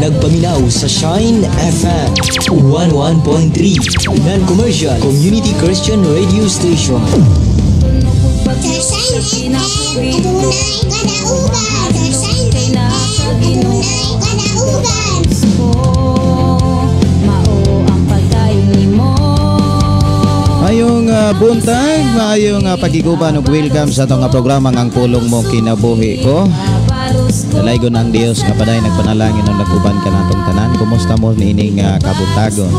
nagpaminaw sa Shine FM 101.3 Non-Commercial Community Christian Radio Station. Mayong buntag, mayong pagiguban ug welcome sa itong programa ang pulong mo kinabuhi ko. Dalaygon ang Dios nga paday nagpanalangin ng naguban ka natong tanan. Kumusta mo niining kabutagon?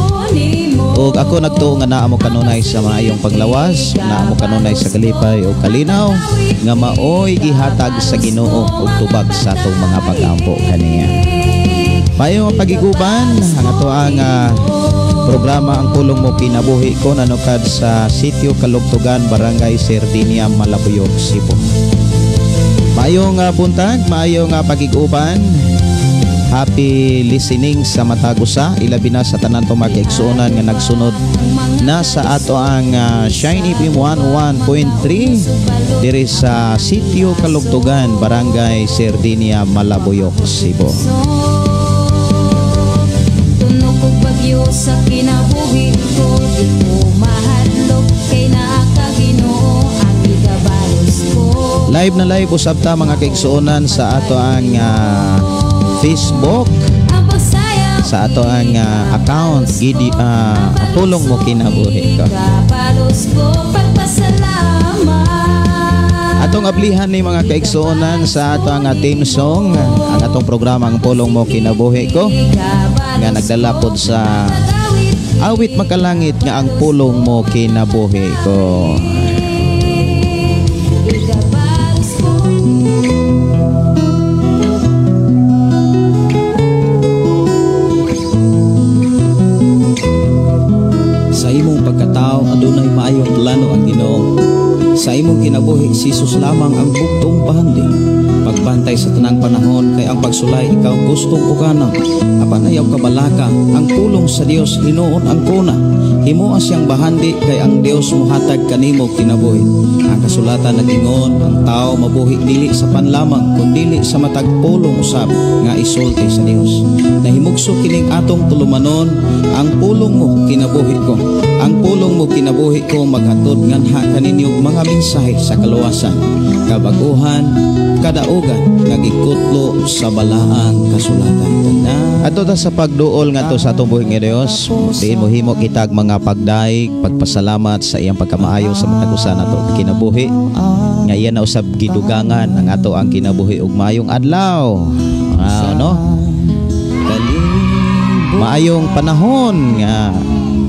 Ug ako nagtuo nga naa mo kanunay sa maayong paglawas, naa mo kanunay sa kalipay ug kalinaw nga maoy gihatag sa Ginoo ug tubag sa atong mga pag-ampo kaniya. Mayong pagiguban ang ato ang programa ang pulong mo kinabuhi ko nanukad sa Sitio Kalugtugan, Barangay Sardinia, Malabuyog, Cebu. Mayong buntag, mayong pagiguban. Happy listening sa Matagusa, ilabi na sa tanan tong magkaigsuonan nga nagsunod na sa ato ang Shine FM 101.3 diri sa Sitio Kalugtugan, Barangay Sardinia, Malabuyog, Cebu. Sa kinabuhi ko, di ko mahadlok kay nakakaginoo ang igabalos ko. Live na live usab ta mga kaigsuonan sa ato ang Facebook, sa ato ang account pulong mo kinabuhi ko. Atong ablihan ni mga kaigsuonan sa ato ang theme song, ang atong programa ang pulong mo kinabuhi ko nga nagdala pod sa awit makalangit nga ang pulong mo kinabuhi ko. Sa imong pagkatao adunay maayong plano ang Ginoo. Sa imong kinabuhi si Jesus lamang ang bugtong pahandi. Pagbantay sa tanang panahon kay ang pagsulay ikaw gustong ukanang. Apan ayaw kabalaka ang pulong sa Dios hinuon ang kuna. Himuha siyang bahandi kay ang Dios mohatag kanimo kinabuhi. Ang kasulatan nagingon ang tao mabuhi dili sa panlamang kundi sa matag pulong usab nga isulti sa Dios. Nahimugso kining atong tulumanon ang pulong mo kinabuhi ko. Ang pulong mo kinabuhi ko maghatod nganha kaninyong mga mensahe sa kaluwasan, kabaguhan, kadaugan nga gikutlo sa balaang kasulatan. Ato ta sa pagduol nga to sa atong buhi nga Dios, diin mo himo kitag mga pagdaig, pagpasalamat sa iyang pagkamaayo sa matagusan nato kinabuhi. Nga iyan na usab gidugangan ang ato ang kinabuhi ug maayong adlaw. Maayong panahon nga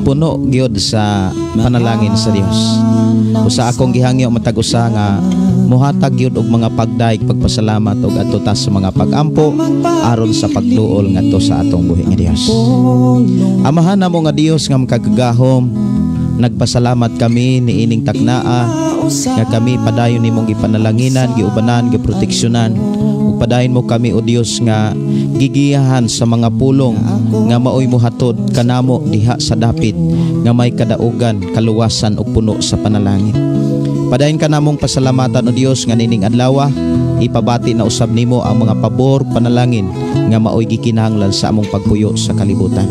puno gyud sa panalangin sa Dios. Usa akong gihangyo matag-usa nga muhatag gyud og mga pagdaig pagpasalamat ug adto ta sa mga pag-ampo aron sa pagduol ngadto sa atong buhi nga Dios. Amahan namo nga Dios nga makagagahom, nagpasalamat kami niining taknaa nga kami padayon nimong gipanalanginan, giubanan, giproteksyonan ug padayon mo kami o Dios nga gigiyahan sa mga pulong nga maoy mohatod kanamo diha sa dapit nga may kadaugan, kaluwasan ug puno sa panalangin. Padayon ka namong pasalamatan o Dios nga nining adlaw ipabati na usab nimo ang mga pabor panalangin nga maoy gikinahanglan sa among pagpuyo sa kalibutan.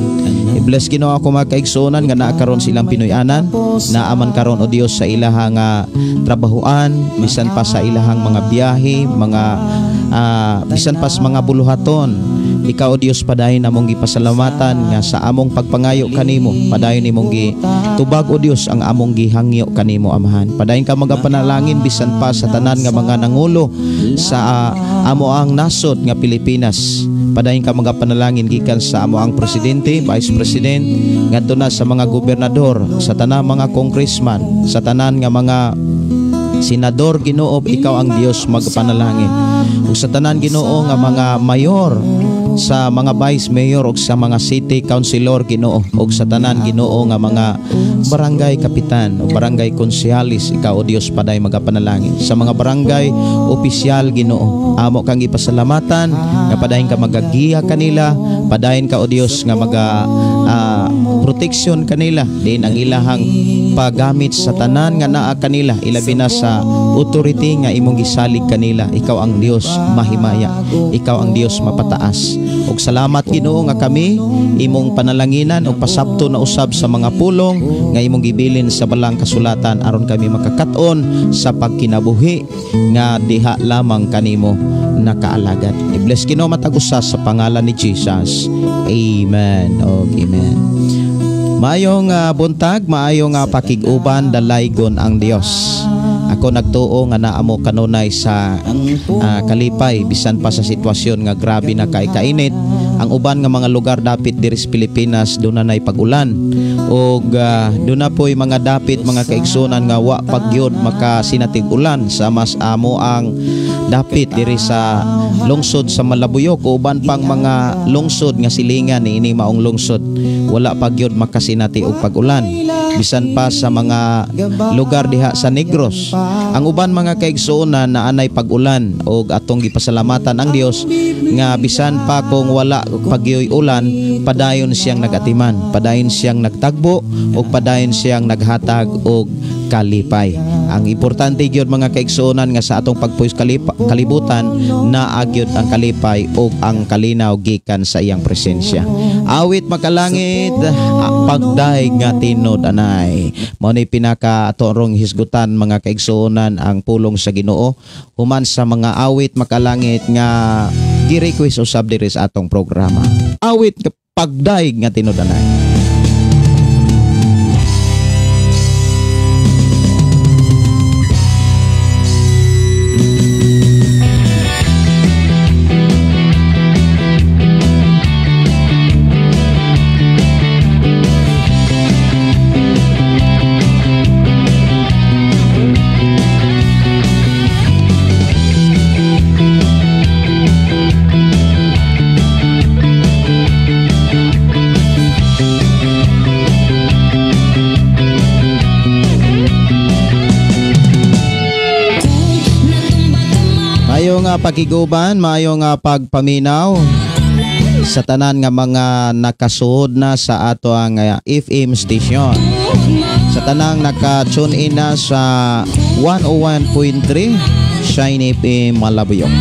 I-bless Ginoo ako mga kaigsuonan nga naa karon silang Pinoy-anan, naaman karon o Dios sa ilahang trabahuan, bisan pa sa ilahang mga biyahe, mga bisan pa sa mga buluhaton. Ikaw o Dios padayon namong gipasalamatan nga sa among pagpangayo kanimo, padayon nimong gitubag o Dios ang among gihangyo kanimo amahan. Padayon ka magapanalangin bisan pa sa tanan nga mga nangulo sa amo ang nasod nga Pilipinas. Padayon ka magapanalangin gikan sa amo ang presidente, vice president, ngadto na sa mga gobernador, sa tanan mga congressman, sa tanan nga mga senador Ginoo, ikaw ang Dios magpanalangin. Ug sa tanan Ginoo nga mga mayor, sa mga vice mayor ug sa mga city councilor Ginoo, ug sa tanan Ginoo nga mga barangay kapitan o barangay konsehalis, ikaw o Dios paday magapanalangin. Sa mga barangay opisyal Ginoo, amo kang ipasalamatan nga padayon ka magagiya kanila, padayon ka o Dios nga proteksyon kanila din ang ilahang paggamit sa tanan nga naa kanila, ilabi na sa authority nga imong gisalig kanila. Ikaw ang Dios mahimaya, ikaw ang Dios mapataas. ug salamat Ginoo nga kami imong panalanginan ug pasabto na usab sa mga pulong nga imong gibilin sa balang kasulatan aron kami makakat-on sa pagkinabuhi nga diha lamang kanimo nakaalagad. I-bless Ginoo matag usa sa pangalan ni Jesus. Amen. Amen. Maayong buntag, maayong pakig-uban, dalaygon ang Dios. Ako nagtuo nga naa mo kanunay sa kalipay bisan pa sa sitwasyon nga grabe na kainit. Ang uban nga mga lugar dapit diri sa Pilipinas doon na nay pag-ulan og doon na po'y mga dapit mga kaigsunan nga wa pagyod makasinatig ulan sa mas amo ang dapit diri sa lungsod sa Malabuyok o uban pang mga lungsod nga silingan ni ini maong lungsod wala pagyod makasinati og pag-ulan bisan pa sa mga lugar diha sa Negros. Ang uban mga kaigsuonan na anay pag-ulan og atong gipasalamatan ang Dios nga bisan pa kung wala pagyoy ulan padayon siyang nagatiman, padayon siyang nagtagbo og padayon siyang naghatag og kalipay. Ang importante gyud mga kaigsuonan nga sa atong pagpuys kalibutan na agyod ang kalipay ug ang kalinaw gikan sa iyang presensya. Awit makalangit pagdaig nga tinod anay. Mao ni pinaka atorong hisgutan mga kaigsuonan ang pulong sa Ginoo human sa mga awit makalangit nga gi-request usab diri sa atong programa. Awit pagdaig nga tinod anay. Pakiguban, maayong pagpaminaw sa tanan nga mga nakasuod na sa ato ang FM station. Sa tanang naka-tune in na sa 101.3 Shine FM Malabuyok.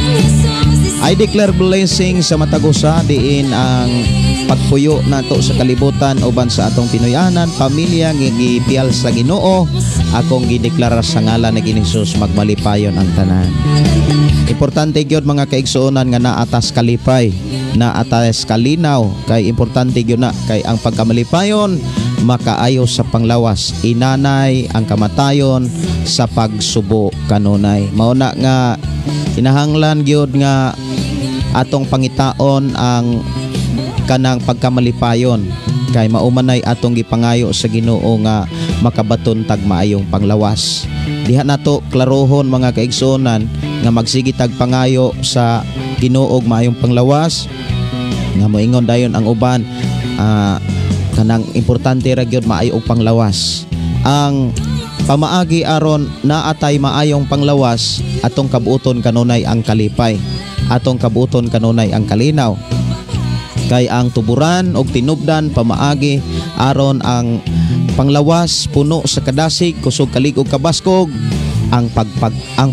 I declare blessing sa matagusa diin ang pagpuyo nato sa kalibutan uban sa atong Pinoyanan, pamilya nga gipiyal sa Ginoo. Akong gideklara sa ngalan ni Hesus magmalipayon ang tanan. Importante gyud mga kaigsuonan nga naatas kalipay, naatas kalinaw kay importante gyud na kay ang pagkamalipayon makaayo sa panglawas, inanay ang kamatayon sa pagsubo kanunay. Mao na nga kinahanglan gyud nga atong pangitaon ang kanang pagkamalipayon kay maumanay atong gipangayo sa Ginoo nga makabaton tag maayong panglawas. Diha nato klarohon mga kaigsuonan nga magsigi tag pangayo sa Ginoo og maayong panglawas nga moingon dayon ang uban kanang importante ra gyud maayo og panglawas. Ang pamaagi aron naatay maayong panglawas atong kabuoton kanunay ang kalipay, atong kabuoton kanunay ang kalinaw. Kay ang tuburan og tinubdan pamaagi aron ang panglawas puno sa kadasig kusog kalig og kabaskog ang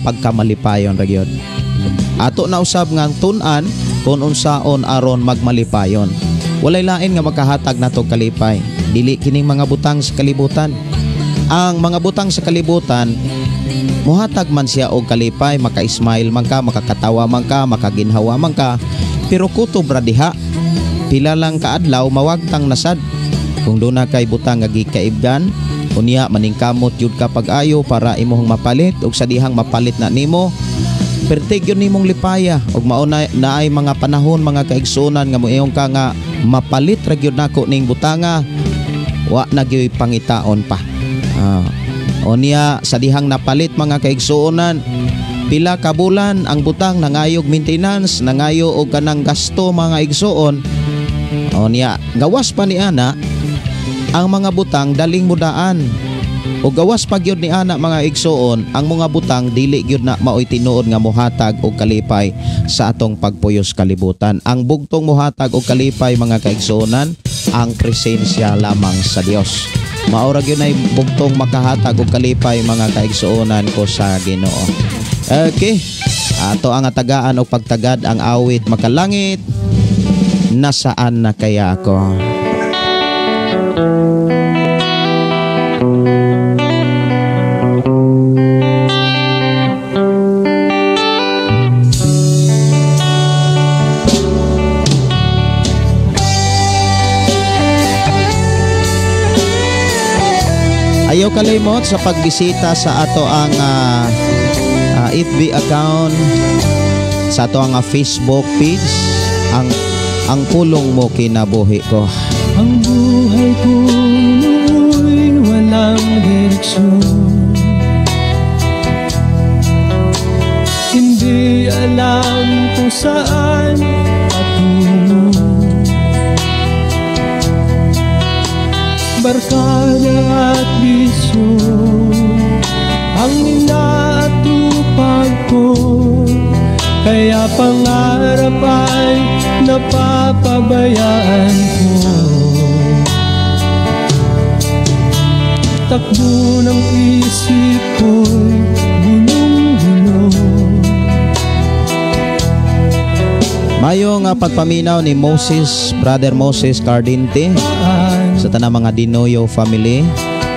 pagkamalipayon ra gyud. Ato na usab nga tun-an kung unsaon aron magmalipayon. Walay lain nga makahatag nato kalipay, dili kining mga butang sa kalibutan. Ang mga butang sa kalibutan mohatag man siya og kalipay, maka-smile man ka, makakatawa man ka, makaginhawa man ka, pero kutob ra diha. Pila lang kaadlaw mawagtang nasad. Kung doon na kay butang nga gikaibgan, unya maningkamot yun ka pag-ayo para imuhang mapalit ug sa dihang mapalit na nimo, pertig yun nimong lipaya ug mauna na ay mga panahon mga kaigsunan nga moiyong ka nga mapalit ra gyud nako ning butanga, wa na gyud pangitaon pa. Unya sa dihang napalit mga kaigsuonan, pila ka bulan ang butang nangayog maintenance, nangayo og kanang gasto mga igsuon. Unya gawas pa ni ana ang mga butang daling mudaan. O gawas pa gyud ni ana mga igsuon, ang mga butang dili gyud na maoy tinuod nga mohatag og kalipay sa atong pagpuyos kalibutan. Ang bugtong mohatag og kalipay mga kaigsuonan ang presensya lamang sa Dios. Maura gyud nay bugtong makahatag og kalipay mga kaigsuonan ko sa Ginoo. Okay, ato ang atagaan og pagtagad ang awit makalangit nasaan na kaya ako? Ayaw kalimot sa pagbisita sa ato ang FB account, sa ato ang Facebook page, ang pulong mo kinabuhi ko. Ang buhay ko no'y walang direksyon, hindi alam kung saan patungo. Barkada at bisyo ang inaatupag ko, kaya pangarap ay napapabayaan ko. Takbo ng isip ko'y gulong-gulong. Mayong pagpaminaw ni Moses, Brother Moses Cardinte, sa tanang mga Dinoyo family,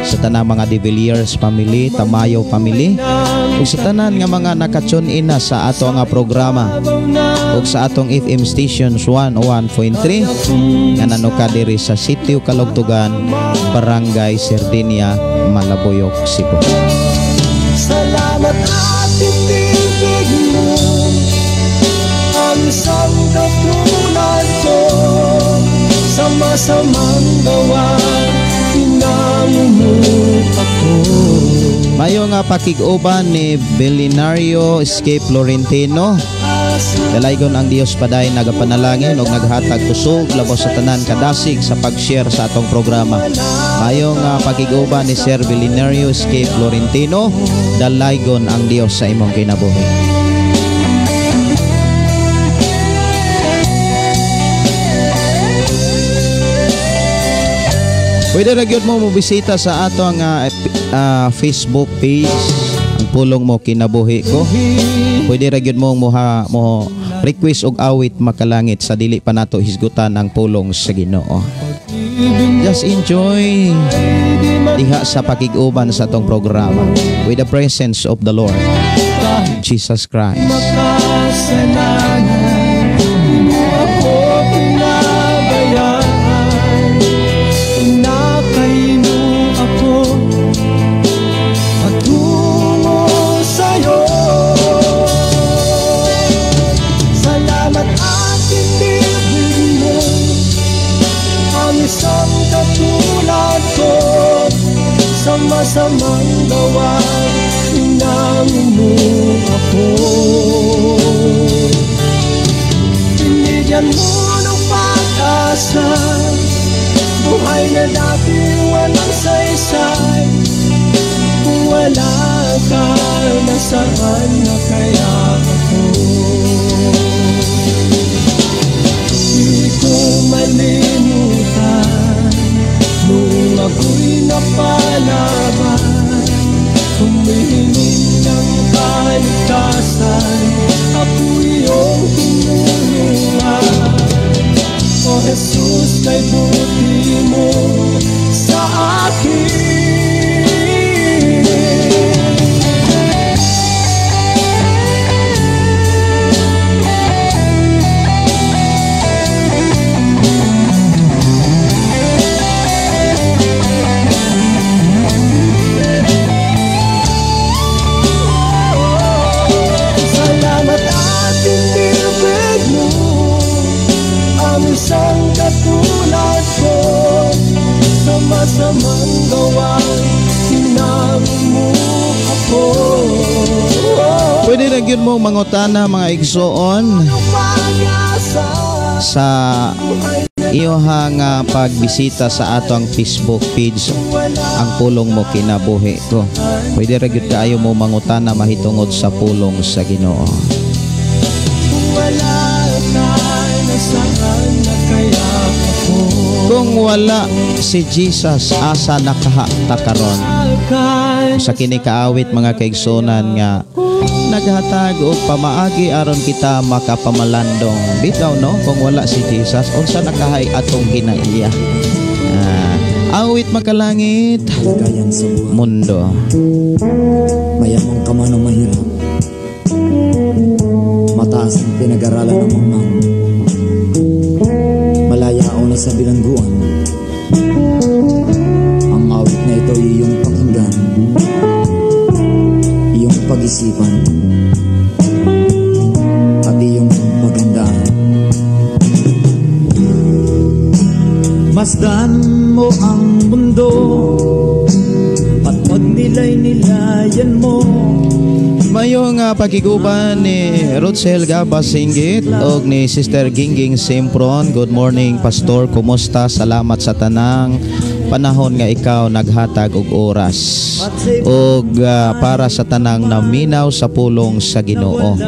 sa tanang mga De Villiers family, Tamayo family, ug sa tanan nga mga nakatune in na sa ato nga programa ug sa atong FM stations 101.3 nga nanuka diri sa Sitio Kalugtugan, Barangay Sardinia, Malabuyok, Cebu. Salamat at tinibig mo ang isang katulad ko. Sa masamang gawa, pinamumut ako. Mayo nga pakig-uban ni Belinario Escape Florentino. Dalaygon ang Dios paday nagapanalangin ug naghatag kusog labaw sa tanan kadasig sa pag-share sa atong programa. Mayo nga pakig-uban ni Sir Belinario Escape Florentino. Dalaygon ang Dios sa imong kinabuhi. Pwede ra gyud mo mobisita sa ato ang Facebook page, ang pulong mo kinabuhi ko. Pwede ra gyud mo request og awit makalangit sa dili pa nato hisgutan ang pulong sa Ginoo. Just enjoy diha sa pakig-uban sa atong programa with the presence of the Lord Jesus Christ. Masamang gawa, pinamumut ako. Binigyan mo ng pag-asa, buhay na dati walang saysay. Kung wala ka, nasaan na kaya ako? Di ko malimutan nung ako'y napalaban, humihiling ng kaligtasan, ako'y iyong tinulungan. O Jesus, kay buti mo sa akin. Isang katulad ko sa masamang gawa, pinamumut ako. Pwede na yun mong mangutana mga igsoon sa iyohang pagbisita sa atong Facebook page, ang pulong mo kinabuhi ko. Pwede ra gyud kaayo mo mangutana mahitungod sa pulong sa Ginoo. Kung wala si Jesus, asa nakaha ta karon? Sa kini kaawit mga kaigsonan nga naghatag og pamaagi aron kita makapamalandong. Bitaw no, kung wala si Jesus, unsa nakahay atong ginaiya? Awit makalangit, kaligayan sa buhay. mundo. Mayamang ka man o mahirap, mataas ang pinag-aralan ng mamang, malayao na sa bilangguan. Ang awit na ito ay iyong pakinggan, iyong pag-isipan, at iyong paghandaan. Masdan mo ang mundo at pagnilay-nilayan mo. Mayong pagiguban ni Rutsel Gabas Singgit og ni Sister Gingging Simpron. Good morning, Pastor. Kumusta? Salamat sa tanang panahon nga ikaw naghatag og oras og para sa tanang naminaw sa pulong sa Ginoo.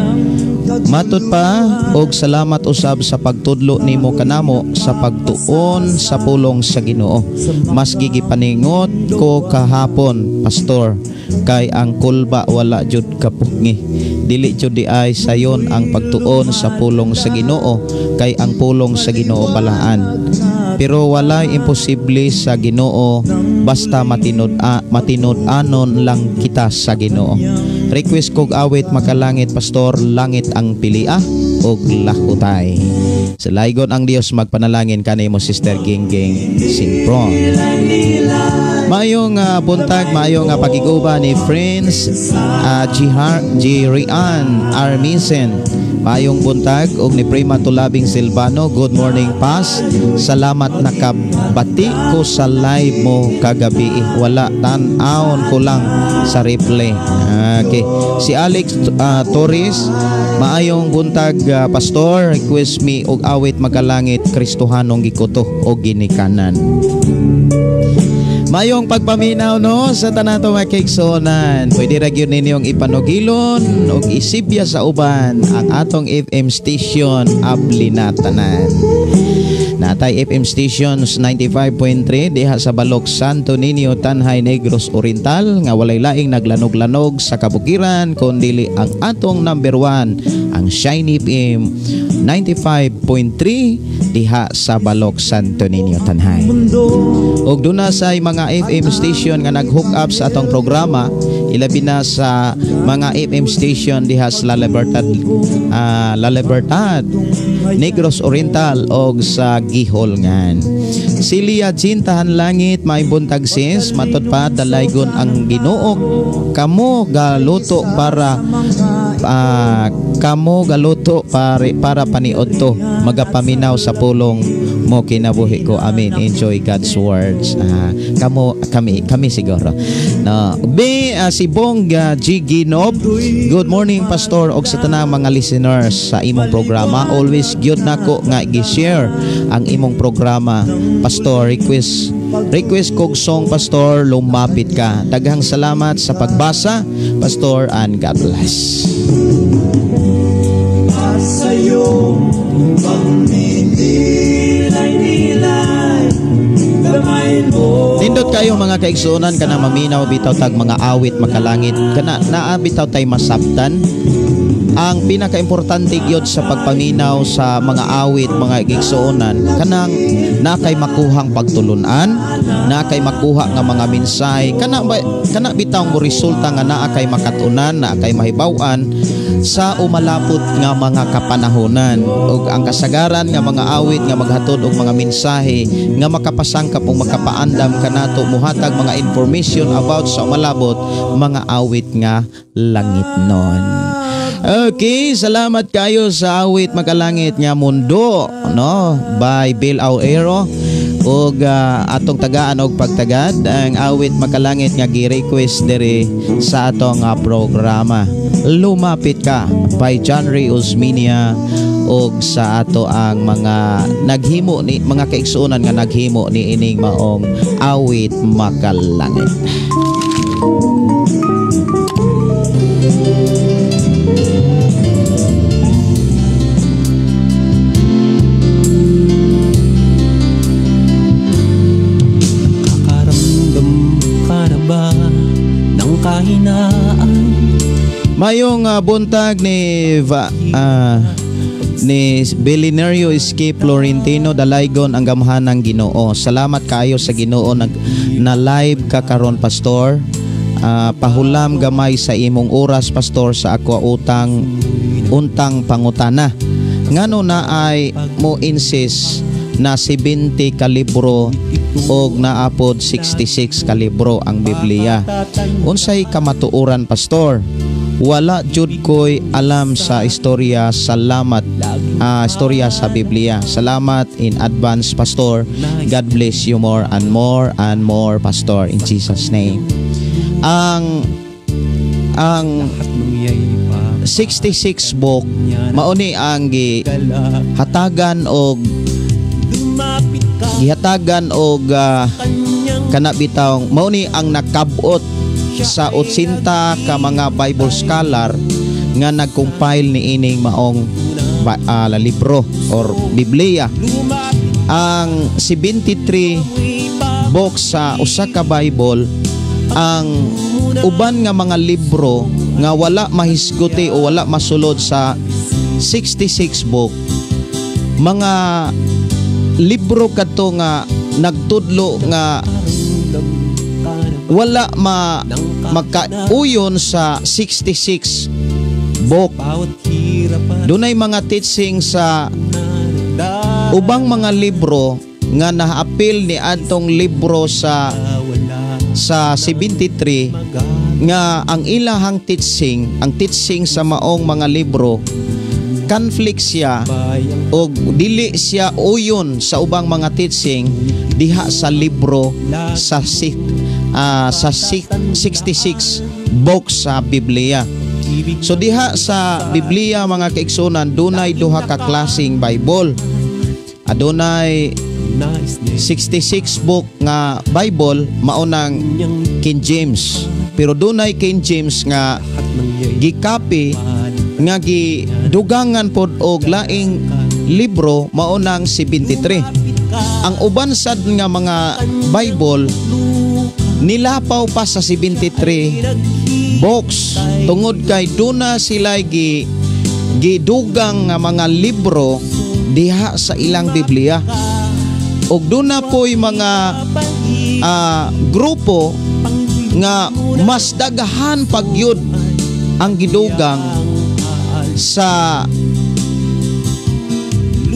Matud pa og salamat usab sa pagtudlo nimo kanamo sa pagtuon sa pulong sa Ginoo. Mas gigipaningot ko kahapon, Pastor, kay ang kulba wala jud kapungi. Dili jud di ay sayon ang pagtuon sa pulong sa Ginoo, kay ang pulong sa Ginoo balaan. Pero walay imposible sa Ginoo basta matinud-anon lang kita sa Ginoo. Request kog awit makalangit, Pastor, langit ang pilia og lakutay. Sa laygon ang Dios magpanalangin kanimo, Sister Gingging Simpron. Mayong buntag, mayong pagiguba ni Friends Jirian Armisen. Mayong buntag og ni Prima Tulabing Silvano. Good morning, Pas. Salamat nakabati ko sa live mo kagabi. Wala tan-aon ko lang sa replay. Okay. Si Alex Torres, maayong buntag, Pastor. Request me og awit magalangit Kristohanong gikuto og ginikanan. Mayong pagpaminaw no sa tanato mga kaigsonan. Pwede ra gyud ninyong ipanugilon og isibya sa uban ang atong FM station abli na tanan. Natay FM stations 95.3 diha sa Balok, Santo Niño, Tanhay, Negros Oriental nga walay laing naglanog-lanog sa kabukiran kundili ang atong number 1, ang Shiny FM 95.3 diha sa Balok, Santo Niño, Tanhay. Og duna say mga FM station nga nag-hook up sa atong programa, ilabi na sa mga FM station diha sa La Libertad, Negros Oriental og sa Giholngan. Silia Jintahan Langit, may buntag sis, matod pa dalaygon ang Ginoo. Kamo galuto para paniod to, magapaminaw sa pulong mo kinabuhi ko. Amen. Enjoy God's words. Kami siguro. No. Si Bong G. Ginob. Good morning, Pastor, og sa tanang mga listeners sa imong programa. Always gyud nako nga gi-share ang imong programa, Pastor. Request kog song, Pastor, lumapit ka. Daghang salamat sa pagbasa, Pastor, and God bless. Sa'yo pagninilay-nilay, gamayin mo. Nindot kayo mga kaigsunan kana maminaw bitaw tag mga awit makalangit kana naa bitaw tay masabtan. Ang pinakaimportante gyud sa pagpaminaw sa mga awit mga kaigsunan kanang nakay makuhang pagtulunan, nakay makuha nga mga mensahe, kana bitaw mo resulta nga naa kay makatunan, naa kay mahibaw-an sa umalapot nga mga kapanahonan, ug ang kasagaran nga mga awit nga maghatod og mga mensahe nga makapasangkap o makapaandam kanato muhatag mga information about sa umalabot mga awit nga langitnon. Okay, salamat kayo sa awit makalangit nga mundo, no, by Bill Auero. Og atong tagaan og pagtagad ang awit makalangit nga gi-request diri sa atong programa. Lumapit ka by John Ray Osminia og sa ato ang mga naghimo ni mga kaigsuonan nga naghimo ni ining maong awit makalangit. Mayong buntag ni Belinerio Escape Florentino dalaygon ang gamahan ng Ginoo. Salamat kayo sa Ginoo na live ka karon pastor. Pahulam gamay sa imong oras pastor sa ako untang pangutana. Ngano na ay mo insist na 70 ka libro og naapod 66 ka libro ang Biblia. Unsay kamatuoran pastor? Wala jud ko'y alam sa istorya. Salamat istorya sa Biblia. Salamat in advance pastor. God bless you more and more pastor in Jesus name. Ang 66 book mauni ang gihatagan og kanabitawng mauni ang nakabot sa 80 ka mga Bible scholar nga nag-compile ni ining maong libro or Biblia. Ang 73 books sa usa ka Bible, ang uban nga mga libro nga wala mahisguti o wala masulod sa 66 book, mga libro kadto nga nagtudlo nga wala magkauyon sa 66 book. Dunay mga teaching sa ubang mga libro nga naapil ni adtong libro sa 73 nga ang ilahang teaching, ang teaching sa maong mga libro conflict siya o dili siya uyon sa ubang mga teaching diha sa libro sa 66 books sa Biblia. So diha sa Biblia mga kaigsunan dunay duha ka klaseng Bible. Adunay 66 book nga Bible maunang King James, pero dunay King James nga gikapi nga gidugangan pod og laing libro maunang 73. Ang uban sad nga mga Bible nilapaw pa sa 73 books tungod kay duna sila gidugang nga mga libro diha sa ilang Biblia. Og duna po'y mga grupo nga mas dagahan pagyud ang gidugang sa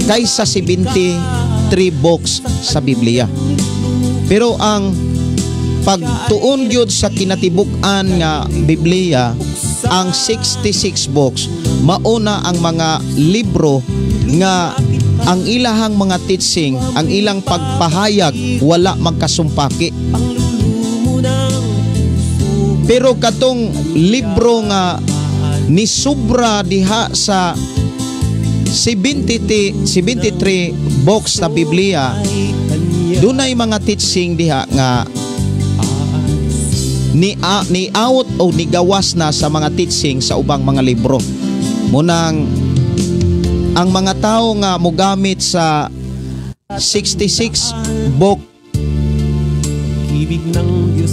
kaysa 73 books sa Biblia. Pero ang pagtuon gyud sa kinatibuk-an nga Biblia, ang 66 books mauna ang mga libro nga ang ilahang mga teaching, ang ilang pagpahayag wala magkasumpaki. Pero katong libro nga ni sobra diha sa 73 books sa Biblia, dunay mga teaching diha nga ni out o ni gawas na sa mga teaching sa ubang mga libro. Munang ang mga tao nga mogamit sa 66 book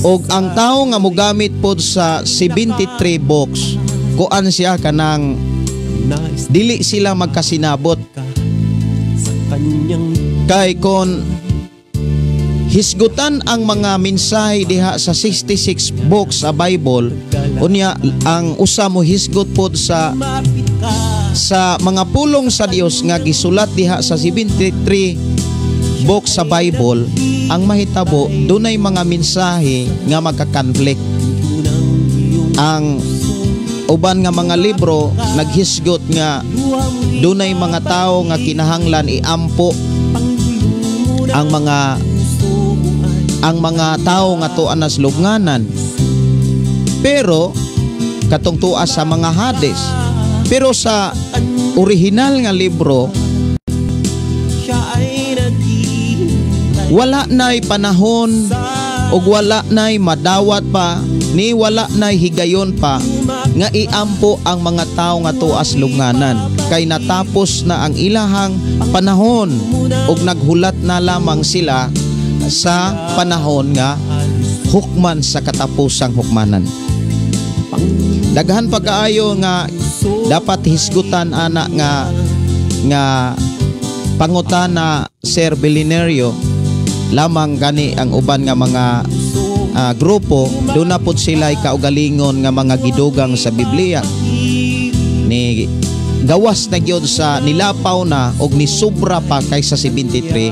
o ang tao nga mogamit pod sa 73 books, kuan siya kanang dili sila magkasinabot. Kay kon hisgutan ang mga mensahe diha sa 66 books sa Bible, unya ang usa mo hisgot pod sa mga pulong sa Dios nga gisulat diha sa 73 books sa Bible, ang mahitabo dunay mga mensahe nga magka-conflict. Ang uban nga mga libro naghisgot nga dunay mga tao nga kinahanglan iampo ang mga tao nga tuan nas lubnganan, pero katong tuas sa mga Hades. Pero sa original nga libro wala na'y panahon o wala na'y madawat pa ni wala na'y higayon pa nga iampo ang mga tao nga tuas lubnganan, kay natapos na ang ilahang panahon ug naghulat na lamang sila sa panahon nga hukman sa katapusang hukmanan. Daghan pa kaayo nga dapat hisgutan ana nga pangutana, Sir Belinerio. Lamang gani ang uban nga mga grupo, doon na po sila kaugalingon nga mga gidugang sa Biblia. Ni gawas na gyud sa nilapaw na og ni sobra pa kaysa 73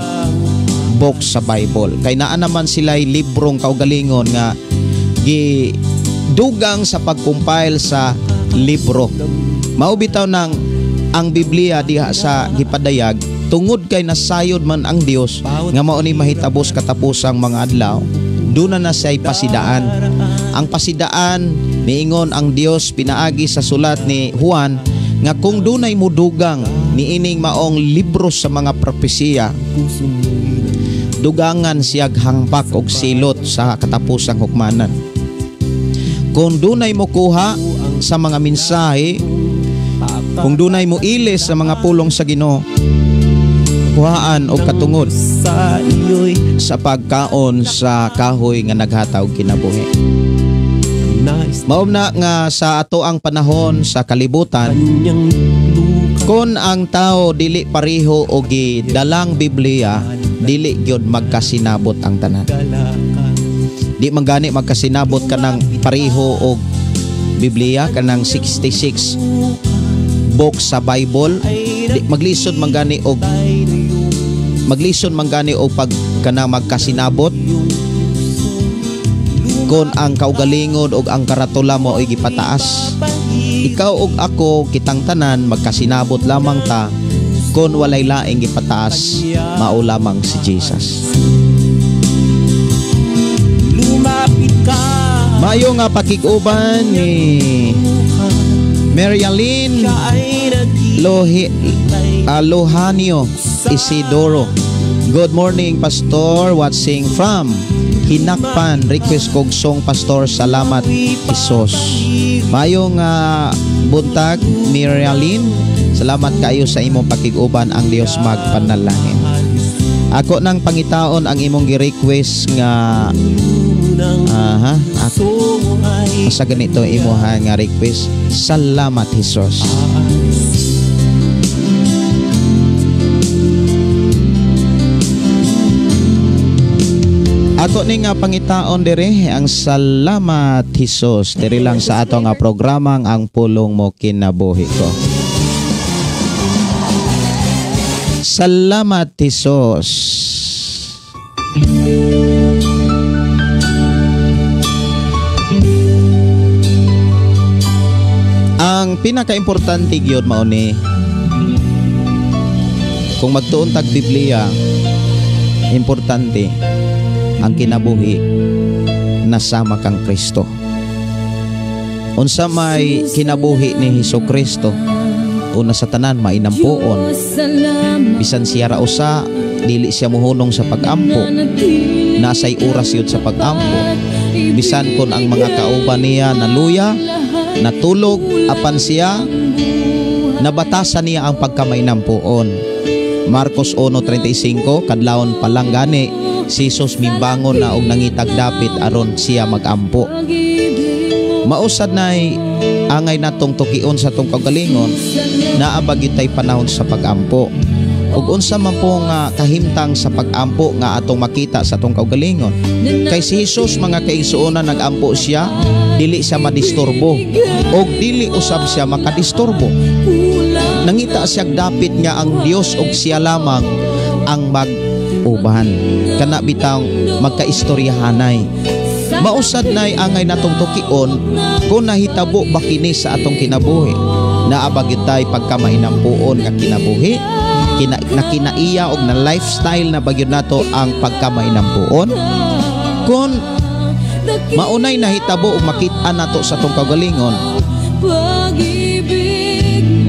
books sa Bible. Kay naa naman sila librong kaugalingon nga gidugang sa pag-compile sa libro. Mao bitaw nang ang Biblia diha sa gipadayag tungod kay nasayod man ang Dios nga mao ni mahitabos katapusang mga adlaw. Duna na siya'y pasidaan. Ang pasidaan niingon ang Dios pinaagi sa sulat ni Juan nga kung dunay mudugang niining maong libro sa mga propesiya, dugangan siyag hangpak og silot sa katapusang hukmanan. Kung dunay mo kuha sa mga mensahe, kung dunay mo ilis sa mga pulong sa Ginoo, kuhaan og katungod sa pagkaon sa kahoy nga naghataw kinabuhi. Mao na nga sa ato ang panahon sa kalibutan, kon ang tao dili pareho og gidalang Biblia, dili gyud magkasinabot ang tanan. Di man gani magkasinabot kanang pareho og Biblia kanang 66 books sa Bible. Di maglisod man gani og pag kanang magkasinabot kon ang kaugalingon og ang karatula mo ay gipataas. Ikaw og ako kitang tanan magkasinabot lamang ta kon walay laing gipataas, mao lamang si Jesus. Mayo nga pakiguban ni Marialyn Lohanio Isidoro. Good morning, Pastor, watching from Hinakpan. Request kog song, Pastor. Salamat, Isos. Mayong buntag, Marialyn. Salamat kayo sa imong pakiguban. Ang Dios magpanalangin. Ako nang pangitaon ang imong gi-request nga sa ganito imuha nga request. Salamat, Isos. Ako ni nga pangitaon dire ang salamat, Hesus. Diri lang sa ato nga programang ang pulong mo kinabuhi ko. Salamat, Hesus. Ang pinaka-importante gyud mao ni kung magtuon tag Biblia, importante ang kinabuhi nasama kang Kristo. Unsa may kinabuhi ni Hesukristo, una sa tanan mainampuon. Bisan siya ra usa, dili siya mohunong sa pag-ampo. Nasay oras yun sa pag-ampo. Bisan kon ang mga kauban niya naluya, natulog apan siya, nabatasan niya ang pagkamainampuon. Marcos 1:35, kadlawon pa lang gani si Jesus mimbangon na og nangitag dapit aron siya magampo. Mausad nay angay natong tukion sa tong kagalingon, naabag tay panahon sa pagampo. Ug unsa man po nga kahimtang sa pagampo nga atong makita sa tong kagalingon. Kay si Jesus mga kaigsuonan nagampo siya, dili siya madisturbo og dili usab siya makadisturbo. Nangita siya dapit nga ang Dios og siya lamang ang mag-uban. Kana bitang magkaistoryahanay. Mausad nay angay natong tukion kung nahitabo ba kini sa atong kinabuhi. Naabagitay pagkamainampuon nga kinabuhi, kinaiya og na lifestyle na bagyo nato ang pagkamainampuon. Kung maunay nahitabo og makita nato sa atong kagalingon,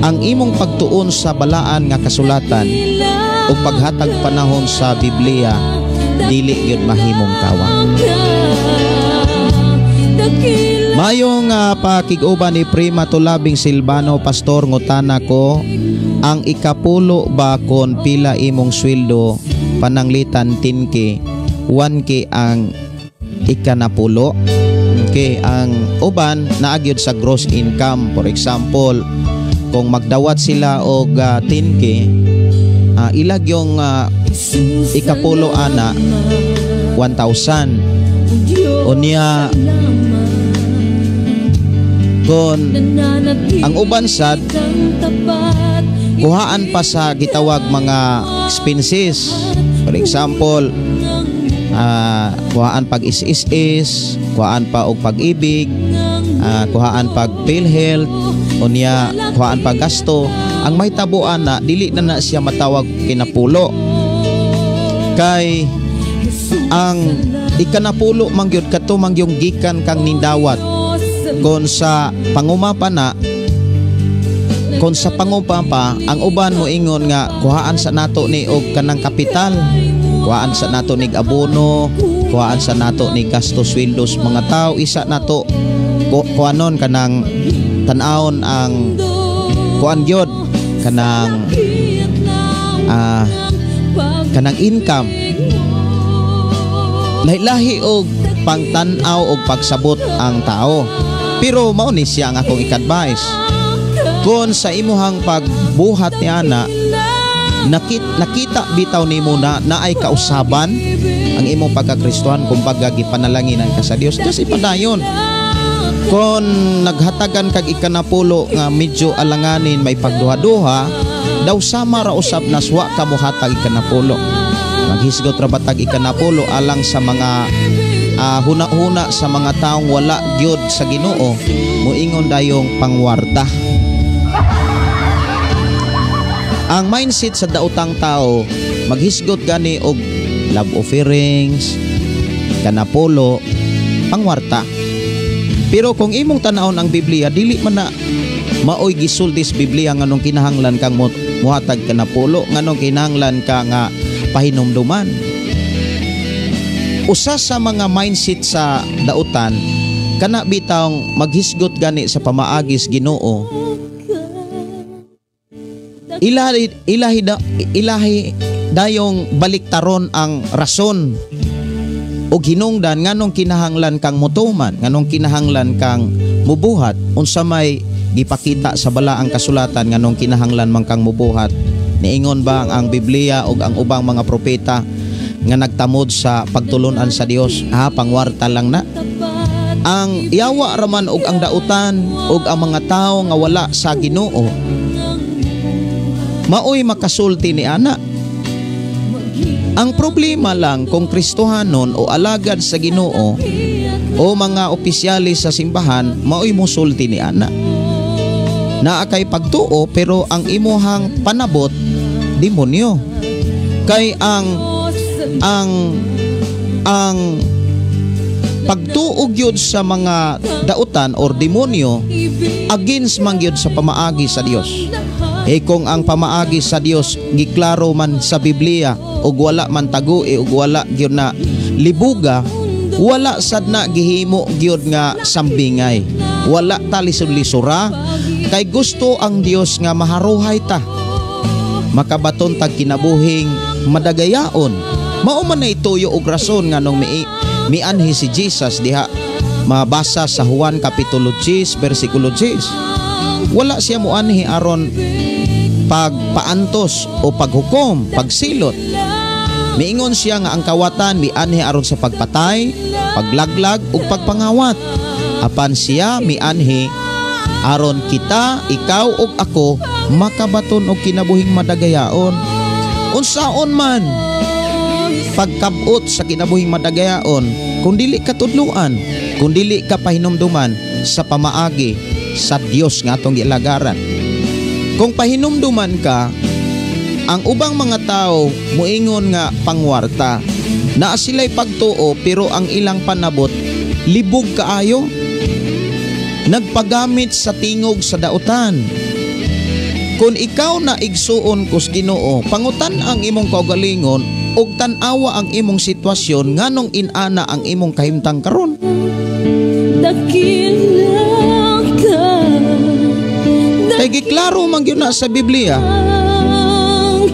ang imong pagtuon sa balaan nga kasulatan o paghatag panahon sa Biblia, dili gyud mahimong kawa. Mayong pakiguban ni Prima Tulabing Silvano, Pastor, ngutana ko, ang ikapulo ba kon pila imong sweldo, pananglitan 10K, 1K ang ikanapulo? Okay, ang uban naagyod sa gross income. For example, kung magdawat sila og 10K, ilag yung ikapulo ana 1,000. Unya kon ang uban sad kuhaan pa sa gitawag mga expenses. For example, kuhaan pag is-is, kuhaan pa og pag-ibig, kuhaan pag PhilHealth, unya kuhaan pag gasto. Ang may tabuan na dili na siya matawag kinapulo. Kay ang ikanapulo mangyud kato mangyong gikan kang nindawat. Kon sa pangumapa na, kon sa pangumapa, ang uban mo ingon nga kuhaan sa nato ni og kanang kapital, kuhaan sa nato ni abono, kuhaan sa nato ni gastos sweldos mga tao, isa nato kuhanon kanang tan-awon ang kuan gyud kanang kanang income. Lahi-lahi og pangtan-aw og pagsabot ang tao. Pero mao ni siya ang akong ik-advise. Kung sa imuhang pagbuhat ni ana, nakita bitaw nimo na naay kausaban ang imong pagkakristohan, kumbaga gipanalaginan ka sa Dios, just ipadayon. Kung naghatagan kag ikanapulo nga medyo alanganin may pagduha-duha, daw sama ra usab naswa ka mo hatag ikanapulo. Maghisgot ra batag ikanapulo alang sa mga huna-huna sa mga taong wala gyud sa Ginoo, muingon dayong pangwarta. Ang mindset sa daotang tao, maghisgot gani og love offerings, kanapulo, pangwarta. Pero kung imong tan-awon ang Biblia, dili man na maoy gisultis Biblia nganong kinahanglan kang muhatag kanapulo, nganong kinahanglan ka nga pahinumduman. Usa sa mga mindset sa dautan kana bitawng maghisgot gani sa pamaagis Ginoo, ilahi dayong baliktaron ang rason o hinungdan nganong kinahanglan kang mutuman, nganong kinahanglan kang mubuhat, unsa may gipakita sa balaang kasulatan nganong kinahanglan man kang mubuhat. Niingon ba ang Biblia o ang ubang mga propeta nga nagtamod sa pagtulunan sa Dios, pangwarta lang na? Ang yawa raman og ang dautan og ang mga tao nga wala sa Ginoo, maoy makasulti ni ana. Ang problema lang kung Kristohanon o alagad sa Ginoo o mga opisyalis sa simbahan, maoy musulti ni ana. Naa kay pagtuo pero ang imuhang panabot demonyo. Kay ang pagtuog yun sa mga dautan or demonyo against man yun sa pamaagi sa Dios. Kung ang pamaagi sa Dios giklaro man sa Biblia ug wala man tagui ug wala gyud na libuga, wala sad na gihimo gyud nga sambingay, wala ta lisod-lisura. Kay gusto ang Dios nga maharuhay ta, makabaton tag kinabuhing madagayaon. Mao man na ituyo og rason nga nung mianhi si Jesus diha mabasa sa Juan kapitulo 10 bersikulo 10. Wala siya muanhi aron pagpaantos o paghukom, pagsilot. Miingon siya nga ang kawatan mianhi aron sa pagpatay, paglaglag ug pagpangawat. Apan siya mianhi aron kita, ikaw ug ako makabaton og kinabuhing madagayaon. Unsaon man pagkabot sa kinabuhing madagayaon kung dili ka tudluan, kung dili ka pahinumduman sa pamaagi sa Dios nga atong gilagaran. Kung pahinumduman ka, ang ubang mga tao muingon nga pangwarta, naa sila'y pagtuo pero ang ilang panabot libog kaayo, nagpagamit sa tingog sa dautan. Kung ikaw na igsuon kus Ginoo, pangutan ang imong kaugalingon ug tan-awa ang imong sitwasyon nganong inana ang imong kahimtang karon. Kay giklaro man gyud na sa Biblia,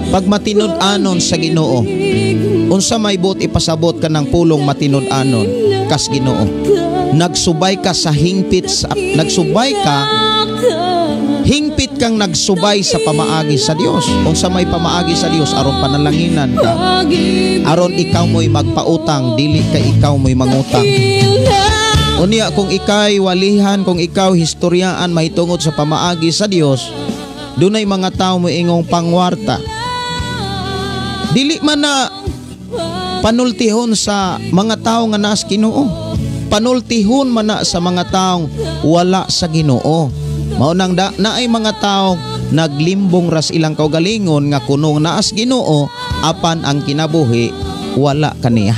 pag matinud-anon sa Ginoo, unsa may buot ipasabot ka ng pulong matinud-anon kas Ginoo. nagsubay ka sa hingpit hingpit kang nagsubay sa pamaagi sa Dios. Kung sa may pamaagi sa Dios aron panalanginan ka, aron ikaw mo'y magpautang, dili ka ikaw mo'y mangutang. Unya kung ikay walihan, kung ikaw historyaan mahitungod sa pamaagi sa Dios, dunay mga tao mo ingong pangwarta. Dili man na panultihon sa mga tao nga nas Ginoo. Panultihon man na sa mga taong wala sa Ginoo. Mao nang naay mga tao naglimbong ras ilang kaugalingon nga kunong naas Ginoo apan ang kinabuhi wala kaniya.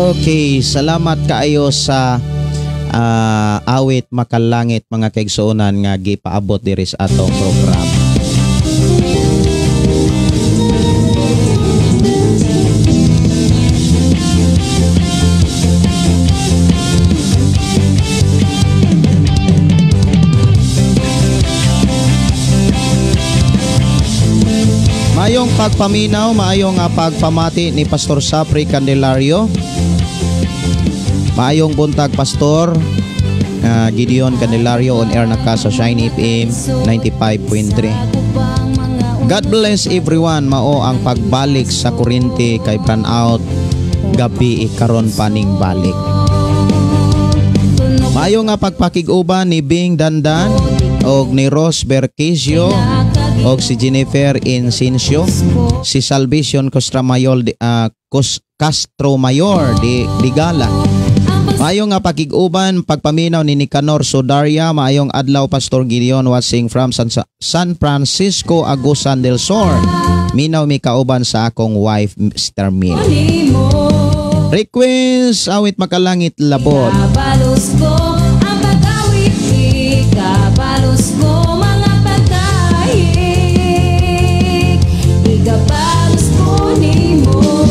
Okay, salamat kaayo sa awit makalangit mga kaigsuonan nga gipaabot diri sa atong program. Maayong pagpaminaw, maayong pagpamati ni Pastor Sapri Candelario. Maayong buntag Pastor Gideon Candelario on air na ka sa Shine FM 95.3. God bless everyone. Mao ang pagbalik sa kuryente kay Brownout gabi karon paning balik. Maayo nga pagpakig-uban ni Bing Dandan og ni Rose Berquisio og si Jennifer Insincio, si Salvation Castro Mayor di Gala. Maayong nga pakig-uban pagpaminaw ni Nicanor Sodaria. Maayong adlaw Pastor Gideon watching from San Francisco Agusan del Sur. Minaw mi kauban sa akong wife Mr. Mil. Request awit makalangit labot. Kabalos ko ang pag-awit, ikabalos ko mga pagkahig, ikabalos ko ni mo.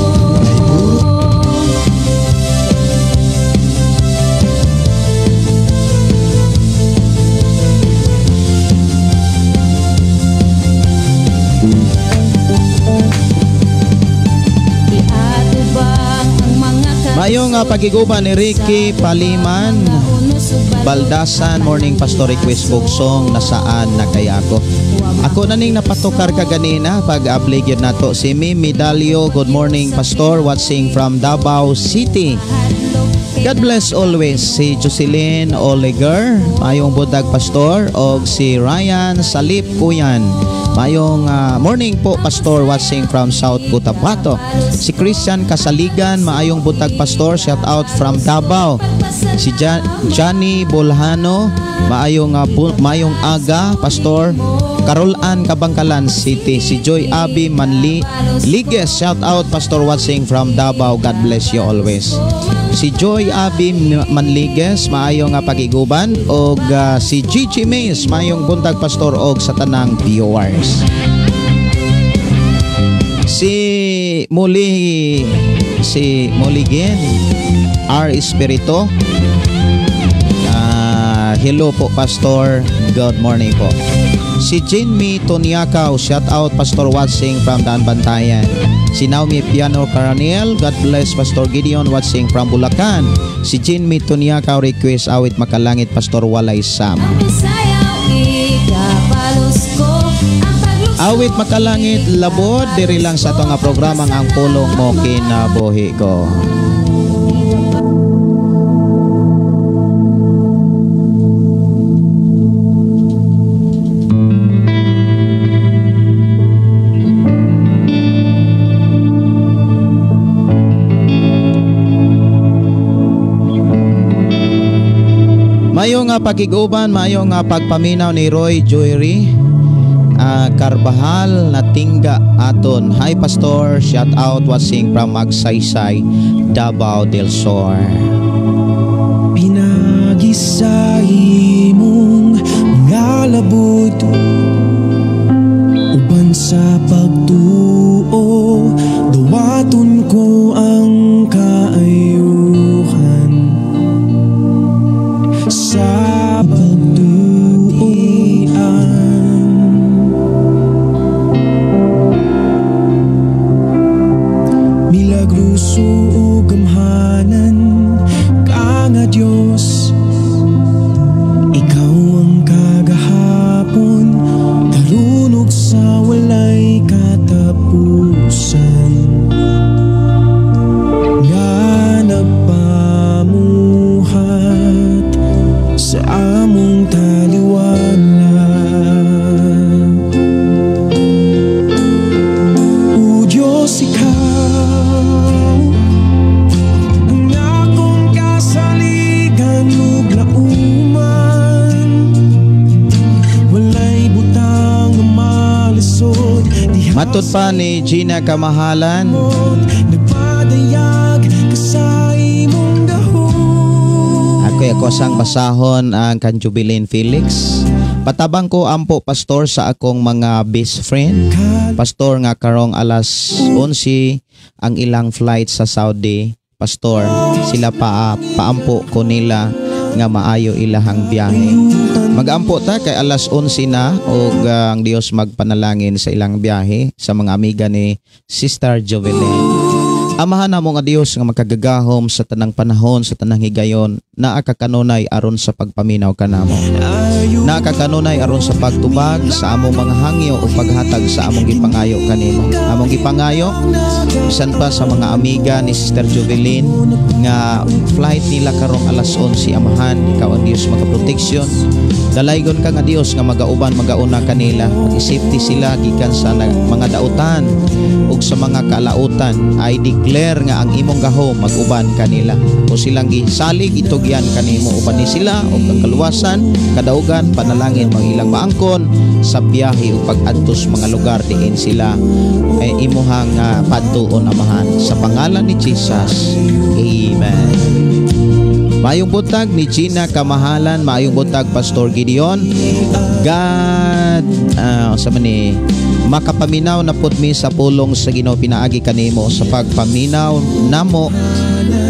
Mayong pagiguban ni Ricky Paliman Baldasan. Morning Pastor, request kong song Nasaan na kaya ako. Ako na ning napatukar ka ganina pag-upload yun nato si Mimi Dalio. Good morning Pastor, watching from Davao City. God bless always. Si Jocelyn Oliger, mayong budag Pastor, og si Ryan Salip Kuyan. Mayong morning po Pastor, watching from South Cotabato. Si Christian Kasaligan, maayong butag Pastor, shout out from Davao. Si Johnny Bolhano, maayong aga Pastor, Carolan Kabangkalan City. Si Joy Abi Manliges, shout out Pastor, watching from Davao. God bless you always. Si Joy Abi Manliges, maayong pagiguban. Og si Gigi Mays, maayong buntag Pastor, og sa tanang viewers. Si Moligen R. Espirito, hello po Pastor, good morning po. Si Jinmi Toniakaw, shout out Pastor, watching from Daan Bantayan. Si Naomi Piano Caranel, God bless Pastor Gideon, watching from Bulacan. Si Jinmi Toniakaw, request awit makalangit Pastor Walay Sam. Awit makalangit labod diri lang sa itong programang ang pulong mo kinabuhi ko. Mayong pagiguban, mayong pagpaminaw ni Roy Joyery Carbajal na tingga aton. Hi Pastor, shout out watching from Magsaysay, Davao del Sur. Pinagisay mong mga labod uban sa pagtuo Milagros o gamhanan ka nga Diyos. Ikaw ang kagahapon, karunog sa walay katapusan. Nga nagpamuhat sa among taliwala. O Diyos, ikaw ang akong kasaligan ug lauman. Walay butang nga malisod diha Matod pa ni Gina Kamahalan, nagpadayag ka sa imong dahon. ako sang basahon ang kan Jubilin Felix. Patabang ko ampo pastor sa akong mga best friend. Pastor nga karong alas 11 ang ilang flight sa Saudi. Pastor, sila paampo ko nila nga maayo ilahang biyahe. Magampo ta kay alas 11 na ug ang Dios magpanalangin sa ilang biyahe sa mga amiga ni Sister Jovelyn. Amahan na mo nga Dios nga makagagahom sa tanang panahon, sa tanang higayon, naa ka kanunay aron sa pagpaminaw kanamo. Naa ka kanunay aron sa pagtubag sa among mga hangyo o paghatag sa among gipangayo kanimo. Among gipangayo bisan pa sa mga amiga ni Sister Jovelyn nga flight nila karong alas 11. Amahan, ikaw ang Dios makaproteksyon. Dalaygon ka nga Dios nga magauban magauna kanila, mag-safety sila gikan sa mga dautan ug sa mga kalautan. I declare nga ang imong gahom maguban kanila o silang gisalig itugyan kanimo uban ni sila ug ang kaluwasan kadaugan panalangin mga ilang maangkon sa biyahe ug pag-adtos mga lugar diin sila imuhang padtuon amahan sa pangalan ni Jesus. Amen. Maayong butag ni Gina Kamahalan, maayong butag Pastor Gideon. God sa mani makapaminaw na pud mi sa pulong sa Ginoo pinaagi kanimo sa pagpaminaw namo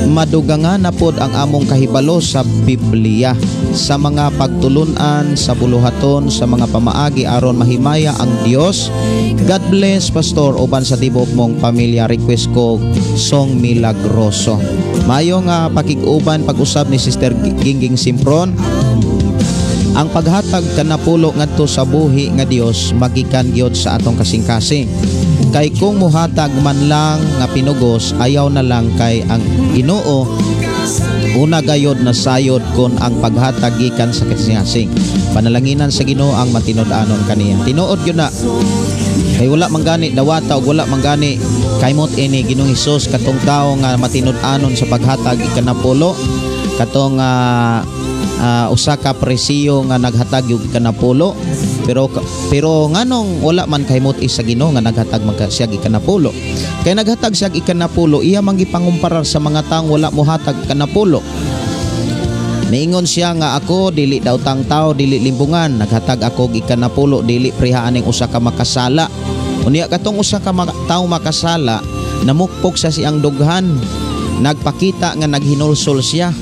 madugangan na pud ang among kahibalo sa Biblia sa mga pagtulunan sa buluhaton sa mga pamaagi aron mahimaya ang Dios. God bless Pastor uban sa tibok mong pamilya. Request ko song Milagroso. Mayong pakig-uban pag-usab ni Sister Gingging Simpron. Ang paghatag kanapulo ngadto sa buhi nga Dios magikan gyud sa atong kasing-kasing. Kay kung muhatag man lang nga pinugos ayaw na lang kay ang Ginoo una gayod na sayod kon ang paghatag gikan sa kasing-kasing. Panalanginan sa Ginoo ang matinud-anon kaniya. Tinuod gyud na. Kay wala manggani dawata ug wala manggani kaymot ini Ginoong Hesus katong tawo nga matinud-anon sa paghatag ikanapulo katong usa ka presiyo nga naghatag yung ikanapulo pero nganong wala man kaymot sa Ginoo nga naghatag man siya ikanapulo kay naghatag siya ikanapulo iya man gipangumparar sa mga taong wala mohatag ikanapulo. Niingon siya nga ako dili daw tang tao dili limbungan naghatag ako ikanapulo dili prihaan ning usa ka makasala unya katong usa ka tawo makasala namukpok sa siyang dughan nagpakita nga naghinulsol siya.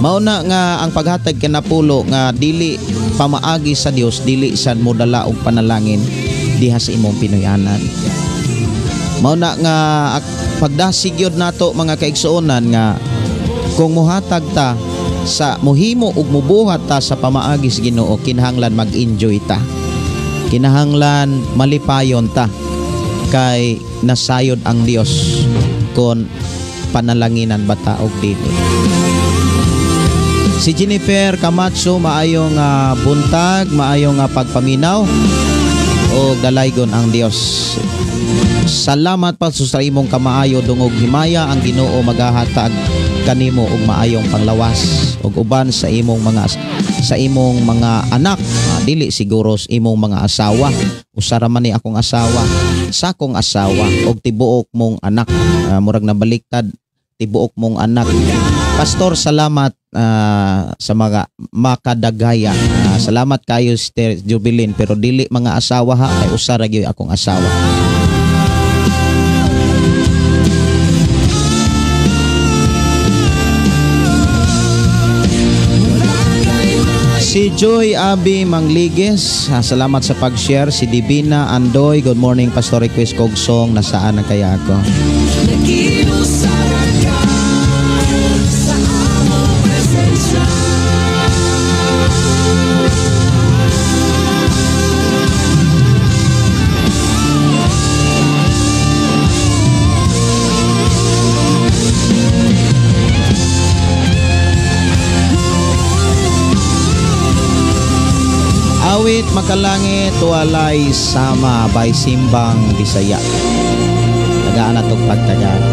Mauna nga ang paghatag kanapulo nga dili pamaagi sa Dios dili sad mo dala og panalangin diha sa imong Pinoyanan. Mauna nga pagdasig gyud nato mga kaigsuonan nga kung muhatag ta sa muhimo ug mubuhat ta sa pamaagi sa Ginoo kinahanglan mag-enjoy ta. Kinahanglan malipayon ta kay nasayod ang Dios kon panalanginan bata og dili. Si Jennifer Camacho maayong buntag, maayong pagpaminaw o dalaygon ang Dios. Salamat pa sa imong kamaayo dungog himaya ang Ginoo maghahatag kanimo og maayong panglawas ug uban sa imong mga anak dili siguro sa imong mga asawa usara man ni akong asawa sa akong asawa og tibuok mong anak murag nabaliktad tibuok mong anak. Pastor, salamat sa mga makadagaya. Salamat kayo Sister Jovelyn pero dili mga asawa ha kay usara gyud akong asawa. Si Joy Abi Mangliges, salamat sa pag-share. Si Divina Andoy, good morning Pastor, request kog song nasaan na kaya ako. Awit makalangit walay sama by Simbang Bisaya. Tagaan na itong pagtagaan.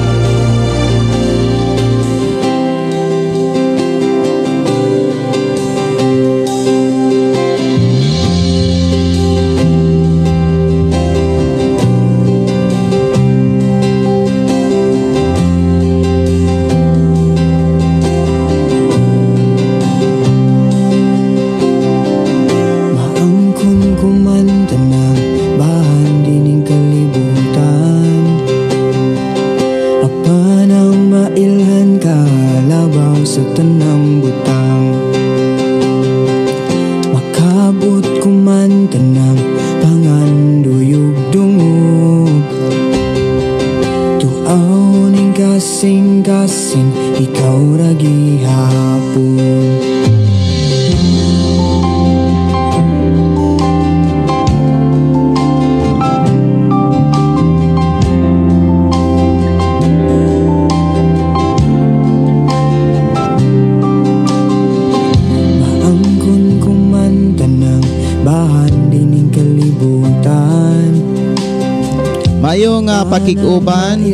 Pakikuban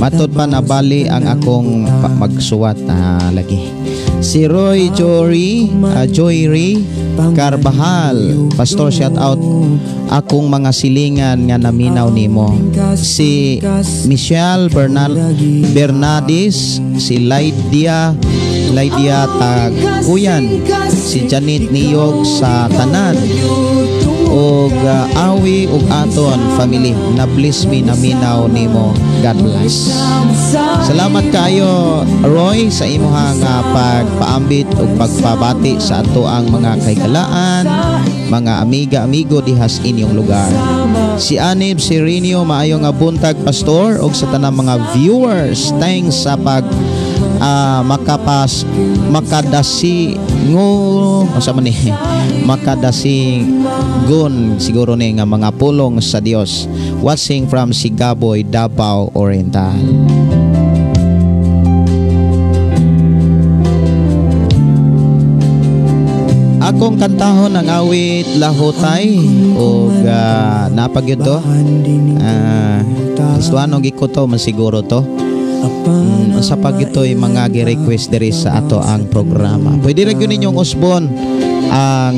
matod pa na bali ang akong magsuwat lagi. Si Roy Joyri Carbahal, Pastor, shout out akong mga silingan nga naminaw nimo. Si Michelle Bernadis, si Lydia Taguyan, si Janet Niyog sa tanan og awi ug aton family na bless me naminaw nimo. God bless. Salamat kayo Roy sa imong pagpaambit ug pagpabati sa ato ang mga kaigalaan, mga amigo dihas inyong lugar. Si Anib Sirenio, maayong buntag Pastor, ug sa tanang mga viewers, thanks sa pag makadasingon siguro ni nga mga pulong sa Dios. Watching from Sigaboy, Davao Oriental. Akong kantahon ang awit Lahutay o napagyod to. Istuanog ikuto man siguro to. Sa pag ito'y mga gi-request diri sa ato ang programa. Pwede rin yun ninyong usbon ang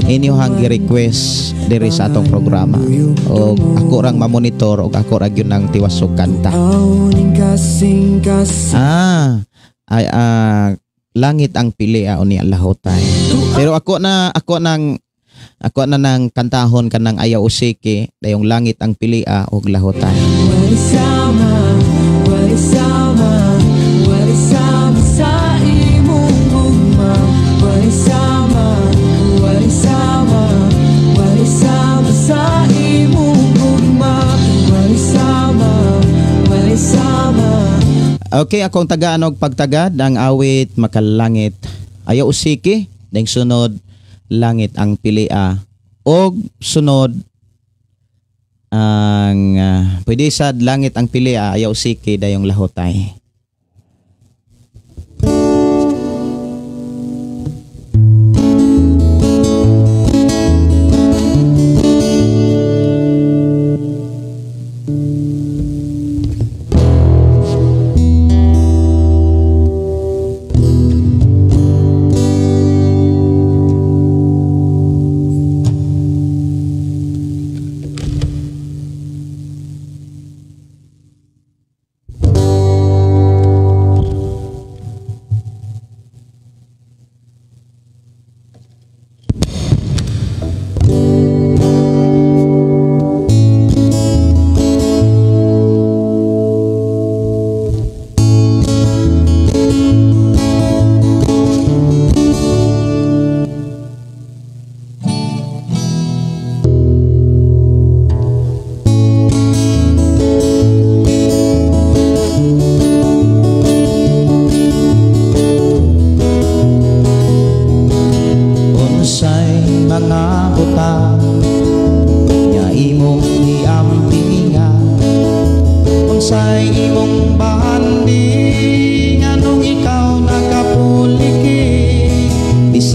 inyong gi-request diri sa atong programa. O ako rang mamonitor o ako rang yun ang tiwasog kanta. Langit ang pili o niya Lahutay. Pero ako na nang kantahon kanang ayaw usiki dayong langit ang pili o Lahutay. Walisama sa imong ugma, walisama sa imong ugma, walisama. Okay, akong tagaan og pagtagad ang awit Makalangit ayaw usiki, ding sunod langit ang pilia og sunod ang pwede sad langit ang pilia ayaw usiki dayong Lahutay.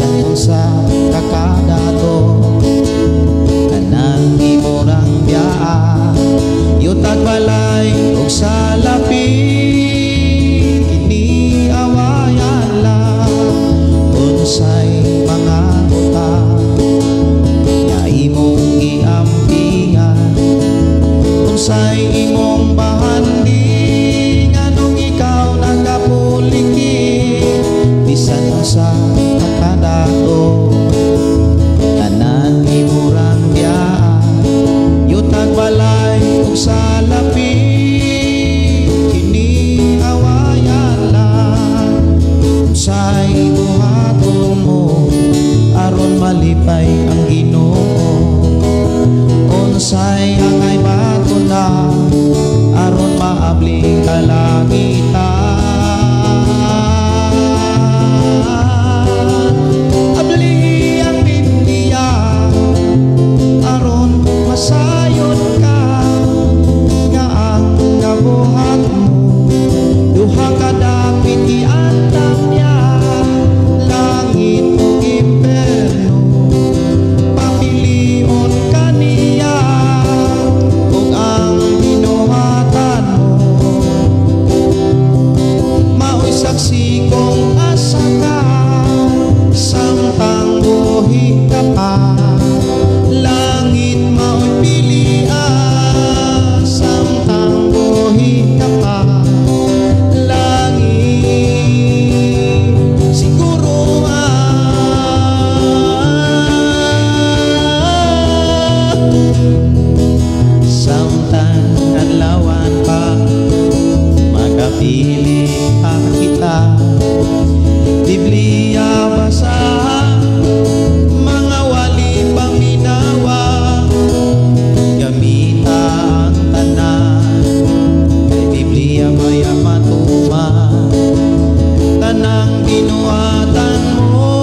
bisan unsa kakadato kanang imorang biyaa yutag balay ug salapi kini awayan lang unsay mga utang nya imong iampihan unsay imong bahandi nganong ikaw nagapuliki bisan unsa kakadato tanan imurang biyaa yutag balay ug salapi kini awayan lang unsay buhaton mo aron malipay ang Ginoo unsay angay baton na aron maabli kalangitan abli ang Biblia aron masayon ka nga ang nabuhat mo duha ka dapit iandam niya langit ug imperno papilion ka niya ug ang binuhatan mo mao'y saksi kong asa ka samtang buhi ka pa langit mao'y pilian samtang buhi ka pa langit siguro samtang adlawan pa makapili kita Biblia basa mga wali paminawa gamita ang tanan kay Biblia maya matuma tanang binuhatan mo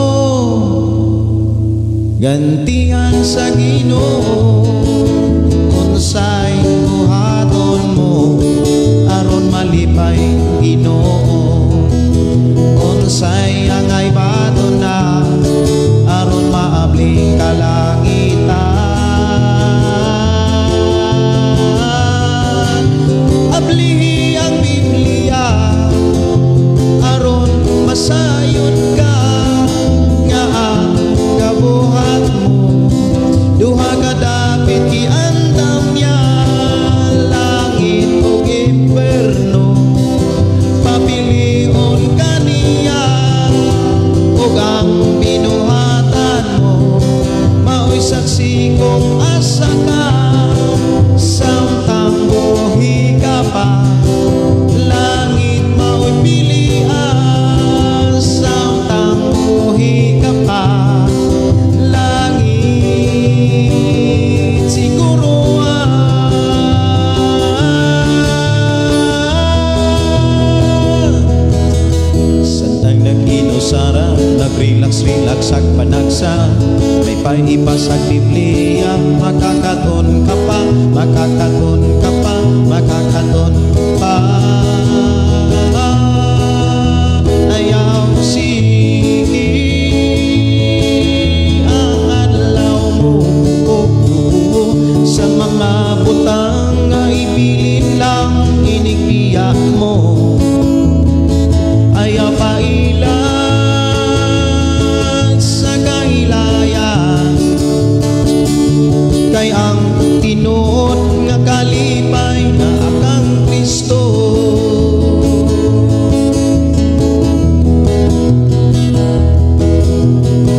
gantian sa Ginoo unsay buhaton mo aron malipay Ginoo unsay angay baton na aron maabli kalangitan abli ang Biblia aron masayon ka nga ang kabuhat mo duha ka dapit iandam niya langit ug imperno papilion ka niya ug ang binuhatan mo mao'y saksi kong asa ka samtang buhi ka pa langit mao'y pilian samtang buhi ka pa langit siguro santang nag-inusara nag-relax ag panagsa may paibasag Biblia makakaton ka pa makakaton ka pa makakaton pa ayaw sige ang adlaw mo sa mga butang nga ibilin lang inigbiya mo ayaw pailan sa kahilayan kay ang tinuod nga kalipay na akang Kristo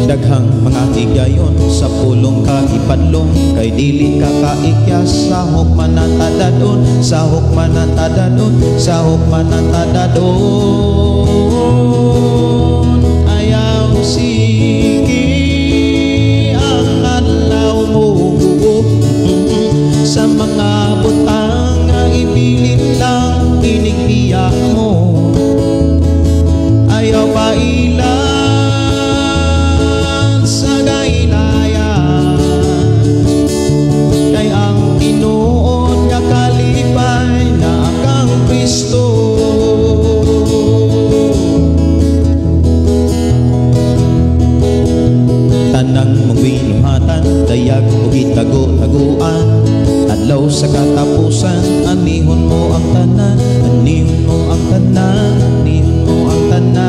daghang mga higayon sa pulong kagipadlong kay dili ka kaikyas sa hukman na tadadon sa hukman na tadadon sa hukman na tadadon ayaw sige ang adlaw mo sa mga butang nga ipilit lang inigbiya mo ayaw pailan sa gailayan kay ang tinuod nga kalipay na akang Kristo tanang mong binuhatan, dayag o gitago-taguan. Adlaw sa katapusan, anihon mo ang tanan, anihon mo ang tanan, anihon mo ang tanan.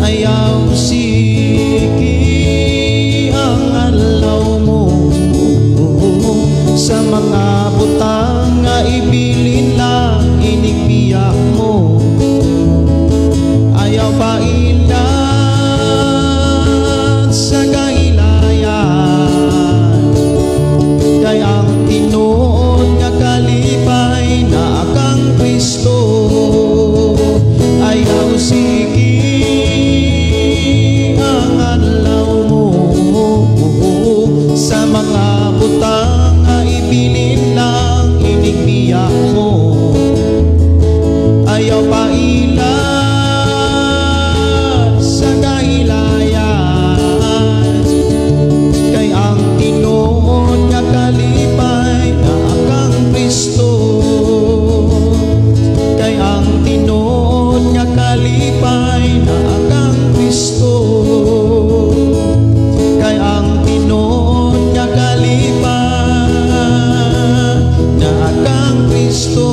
Ayaw sige ang alaw mo sa mga butang nga ibilin lang inigbiyak mo. Ayaw pa ilan sa kailayan, kay ang tinuod nga kalipay na akang Kristo. Ayaw sige ang adlaw mo sa mga butang nga ibilin lang inigbiyak mo. Ayaw pa ilan sa kahilayan, kay ang tinuod nga kalipay na akang Kristo. Kay ang tinuod nga kalipay na akang Kristo. Kay ang tinuod nga kalipay na akang Kristo.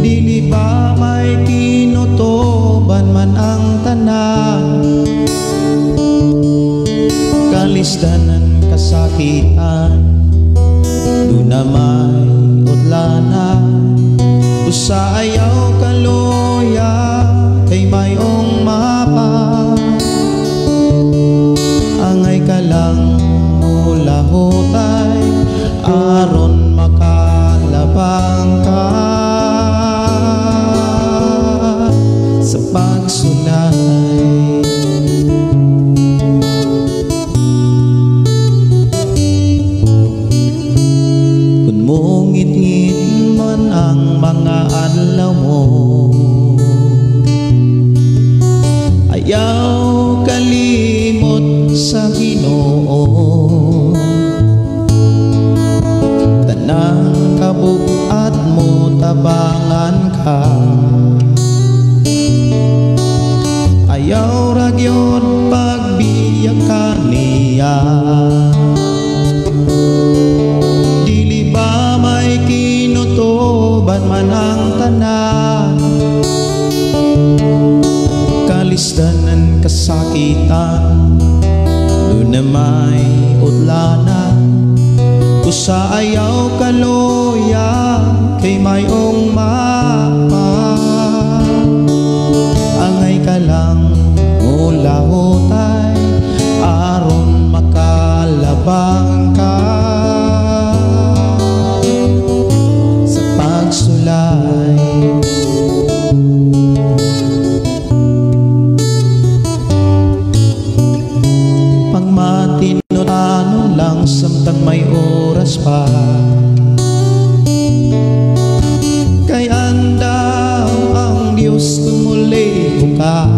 Dili ba may kinutuban man ang tanan, kalisdanan kasakitan, doon na may utlanan. Usa ayaw kaluya kay mayong mapa, angay ka lang mulahutay aron makalabang ka sa pagsulay. Kung mungit-ngit man ang mga adlaw mo, ayaw kalimot sa Ginoo. Tanang kabugat mo tabangan ka, ayaw ragyod pagbiyak ka niya. Dili ba may kinutuban man ang tanan, kalisdanan kasakitan, doon na may utlanan. Usa ayaw kaluya kay mayong mapa, angay ka lang mulahutay aron makalabang ka sa pagsulay. Pagmatinutano lang samtang may oras pa, kay andam ang Diyos kung muli ka.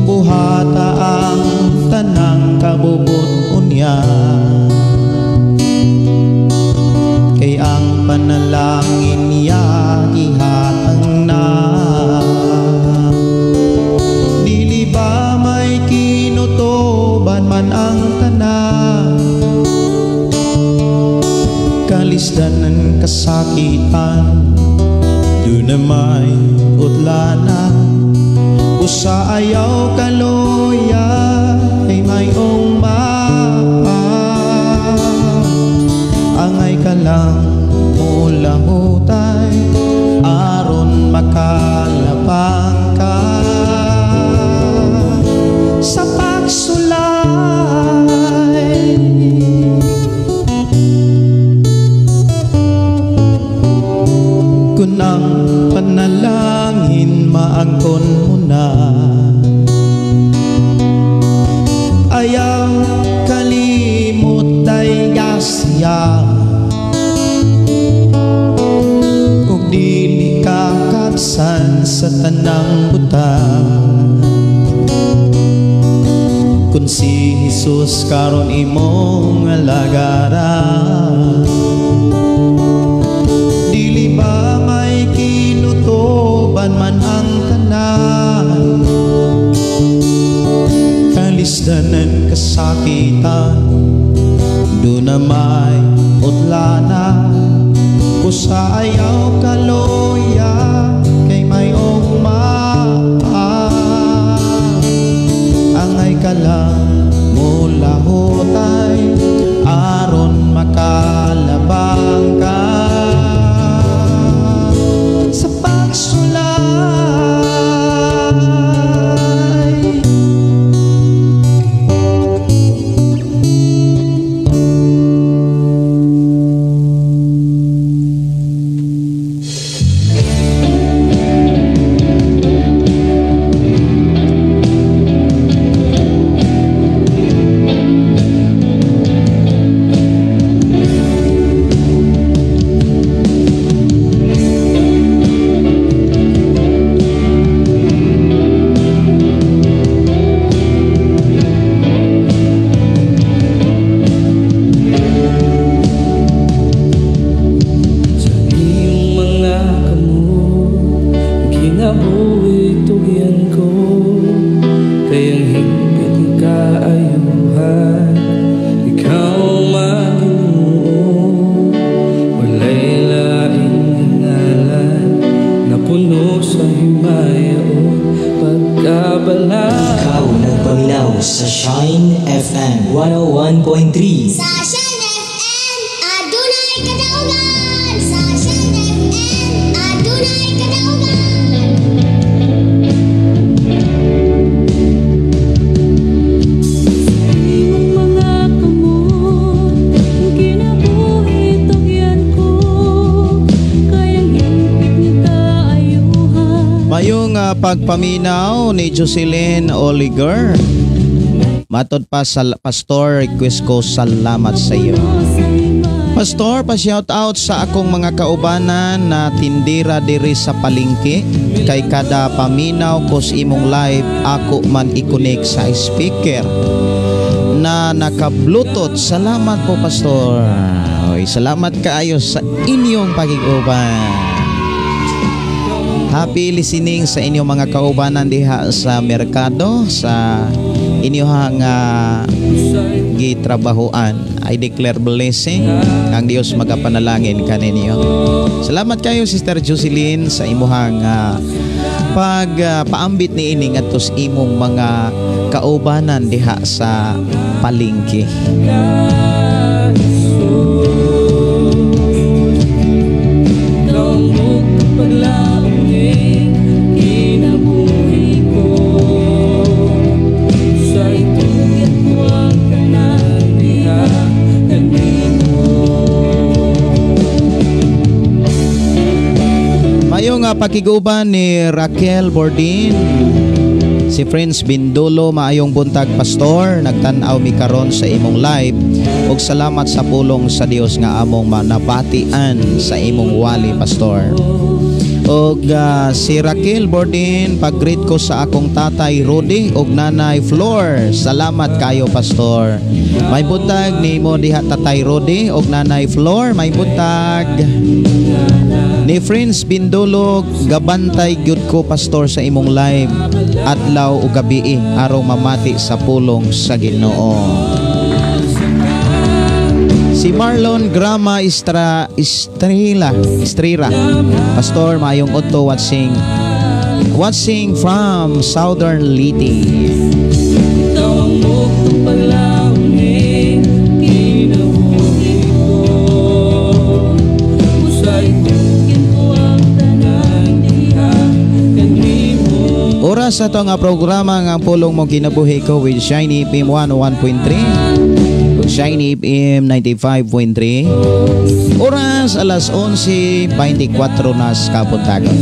Buhata ang tanang kabubot unya, kay ang panalangin niya ihatang na. Dili ba may kinutuban man ang tanan, kalisdanan kasakitan, doon na may utlanan. Usa ayaw kaluya kay mayong mapa, angay ka lang mulahutay aron makalabang ka sa pagsulay. Kung ang panalangin maangkon mo na, ayaw saya ug dili ka kapsan sa tanang butang. Kung si Jesus karon imong alagaran, dili ba may kinutoban man ang tanan? Kalisdanan kasakitan, do na may utlanan. Usa ayaw kaloya kay may ugma, angay ka lang mula hutay aron makalabang ka sa pagsulay. Ikaw nagpaminaw sa Shine FM 101.3. Sa Shine FM, adunay kadaugan. Sa Shine FM, adunay kadaugan. Imong mga kamot, kinabuhi tugyan ko, kayang hingpit nga kaayuhan. Mayong pagpaminaw ni Jocelyn Oliger. Matod pa sa Pastor, request ko salamat sa iyo. Pastor, pa-shout out sa akong mga kaubanan na tindira diri sa palengke. Kay kada paminaw ko sa imong live, ako man i-connect sa speaker na naka-bluetooth. Salamat po, Pastor. Oy, salamat kaayo sa inyong pag-iguban. Happy listening sa inyong mga kaubanan diha sa merkado, sa inyong gitrabahoan. I declare blessing. Ang Dios magapanalangin kaninyo. Salamat kayo, Sister Jocelyn, sa imuhang paambit ni ining atos imong mga kaubanan diha sa palengke. Pakiguban ni Raquel Bordin, si Prince Bindolo. Maayong buntag, Pastor, nagtanaw mi karon sa imong live ug salamat sa pulong sa Dios nga among manabatian sa imong wali, Pastor. Og si Raquel Bordin, pag-greet ko sa akong tatay Rudy og nanay Flor. Salamat kayo, Pastor. May buntag ni mo diha, tatay Rudy og nanay Flor. May buntag ni Friends Bindolo, gabantay gyud ko, Pastor, sa imong live adlaw ug gabi aron mamati sa pulong sa Ginoo. Si Marlon Grama Estrera, Pastor, mayong udto watching from Southern Leyte. Oras sa ito nga programa nga pulong mo kinabuhi ko with Shiny FM 101.3. ug Shiny FM 95.3. Oras alas 11:24 na sa kapuntagon.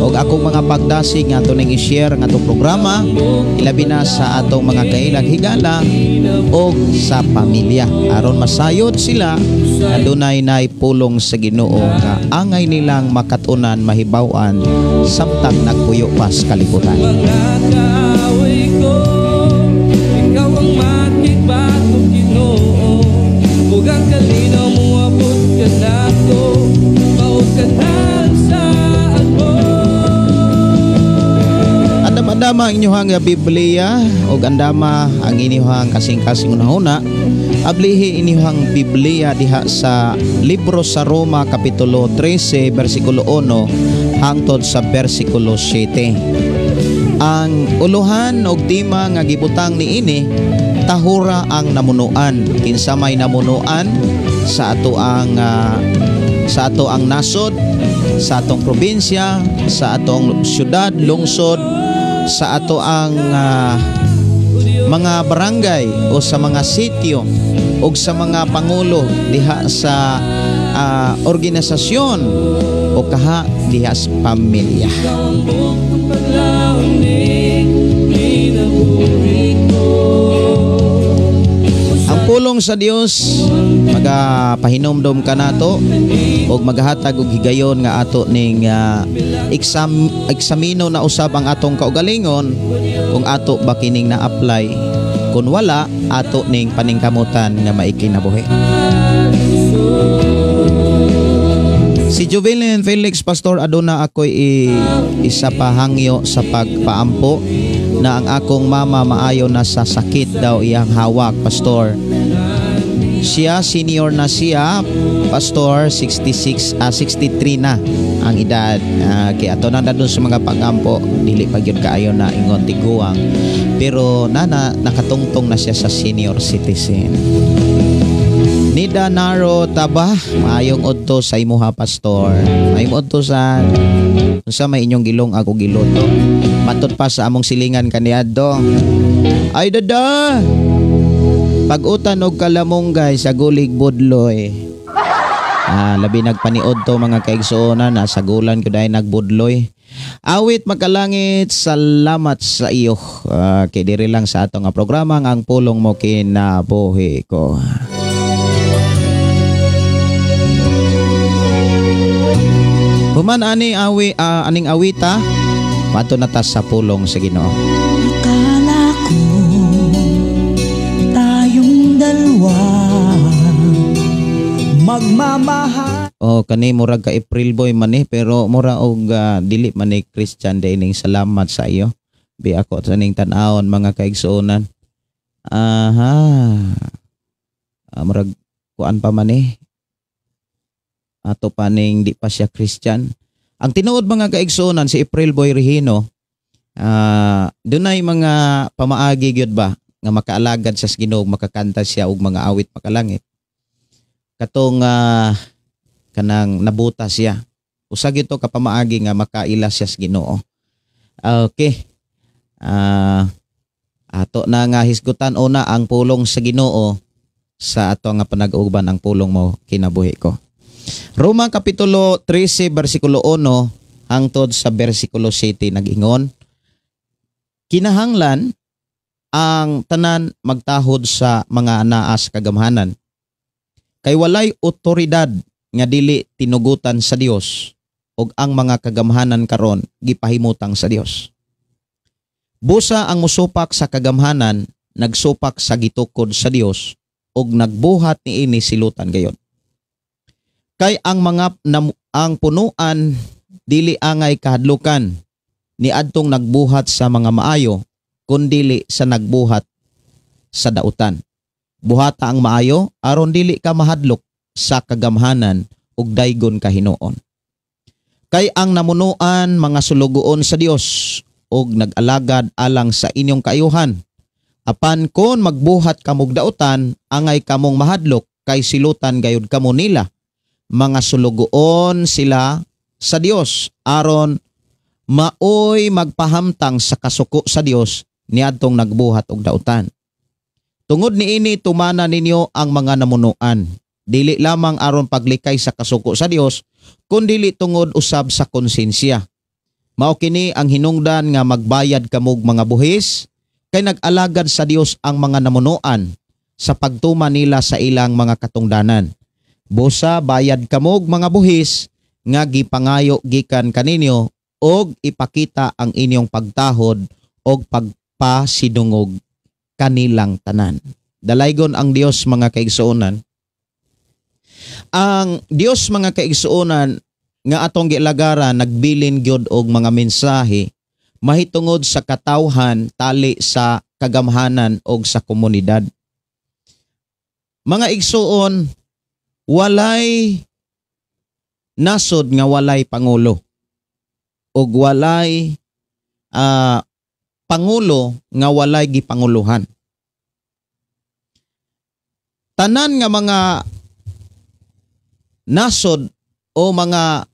Og akong mga pagdasig nga ato ning i-share nga atong programa ilabi na sa atong mga kailag higala og sa pamilya aron masayod sila adunay nay pulong sa Ginoo nga angay nilang makatunan mahibaw-an samtang nagpuyo pa sa kalibutan. Mga kaaway ko, ikaw ang makikbato Ginoo. Bugang kalinaw mo abot ka na ko, maod ka na sa ako. Andama ang inyong Biblia o andama ang inyong kasing-kasing unahuna. Ablihi inyong Biblia diha sa libro sa Roma kapitulo 13 versikulo 1 hangtod sa versikulo 7. Ang uluhan og tema nga gibutang niini tahura ang namunuan. Kinsa may namunuan sa ato ang nasod, sa atong probinsya, sa atong syudad, lungsod, sa ato ang mga barangay o sa mga sitio o sa mga pangulo diha sa organisasyon o kaha diha sa pamilya. Ang pulong sa Dios magapahinomdom ka nato o maghatag og higayon nga ato ning eksamino na usab ang atong kaugalingon kung ato ba kining na-apply, kung wala ato ning paningkamutan nga maikinabuhi. Si Jovelyn Felix Pastor aduna ako'y isa pa hangyo sa pagpaampo na ang akong mama maayo na sa sakit daw iyang hawak, Pastor. Siya senior na siya, Pastor, 63 na ang edad. Kaya ato na doon sa mga pagampo, dili pa gyud kaayo na ingon tiguang. Pero nakatungtong na siya sa senior citizen. Nida naro taba, maayong udto sa imuha, Pastor. Maayong udto sa may inyong gilong ako giluto. Matud pa sa among silingan kaniadto. Ay dada. Pag-utan og kalamonggay sa gulig budloy. Labi nagpaniod to mga kaigsuonan, nasagulan ko dahil nagbudloy. Awit makalangit, salamat sa iyo. Kay diri lang sa ato nga programa ang pulong mo kinabuhi ko. Human ani aning awita, mato na ta sa pulong sa Ginoo. Akala ko tayong dalawa magmamahal. Kani murag ka April boy man pero mura og dili man Christian day ning salamat sa iyo. Bi ako sa ning tan-awon mga kaigsuonan. Murag kuan pa man ato pa ning di pa siya Christian. Ang tinuod mga kaigsuonan si April boy Regino, dunay mga pamaagi gyud ba nga makaalagad sa Ginoo, makakanta siya og mga awit makalangit. Katong kanang nabuta siya. Usag ito kapamaagi nga makaila siya sa Ginoo. Okay. Ato na nga hisgutan una ang pulong sa Ginoo sa ato nga panag-uban ang pulong mo kinabuhi ko. Roma kapitulo 13 versikulo 1 hangtod sa versikulo 7 nag-ingon, kinahanglan ang tanan magtahod sa mga anaa sa kagamhanan. Kay walay otoridad nga dili tinugutan sa Dios ug ang mga kagamhanan karon gipahimutang sa Dios. Busa ang musupak sa kagamhanan nagsupak sa gitukod sa Dios ug nagbuhat niini silutan gayon. Kay ang punuan dili angay kahadlukan ni adtong nagbuhat sa mga maayo kundili sa nagbuhat sa dautan. Buhata ang maayo aron dili ka mahadlok sa kagamhanan ug daygon ka hinuon. Kay ang namunuan mga sulugoon sa Dios ug nag-alagad alang sa inyong kaayuhan. Apan kon magbuhat kamog dautan angay kamong mahadlok kay silutan gayud kamo nila. Mga sulugoon sila sa Dios aron maoy magpahamtang sa kasuko sa Dios niadtong nagbuhat og dautan. Tungod niini tumana ninyo ang mga namunuan, dili lamang aron paglikay sa kasuko sa Dios, kundi tungod usab sa konsensya. Mao kini ang hinungdan nga magbayad kamog mga buhis, kay nag-alagad sa Dios ang mga namunuan sa pagtuma nila sa ilang mga katungdanan. Busa bayad kamog mga buhis nga gipangayo gikan kaninyo og ipakita ang inyong pagtahod og pagpasidungog kanilang tanan. Dalaygon ang Dios mga kaigsuonan. Ang Dios mga kaigsuonan nga atong gilagaran nagbilin gyud og mga mensahe mahitungod sa katawhan tali sa kagamhanan og sa komunidad. Mga igsuon, walay nasod nga walay pangulo ug walay pangulo nga walay gipanguluhan. Tanan nga mga nasod o mga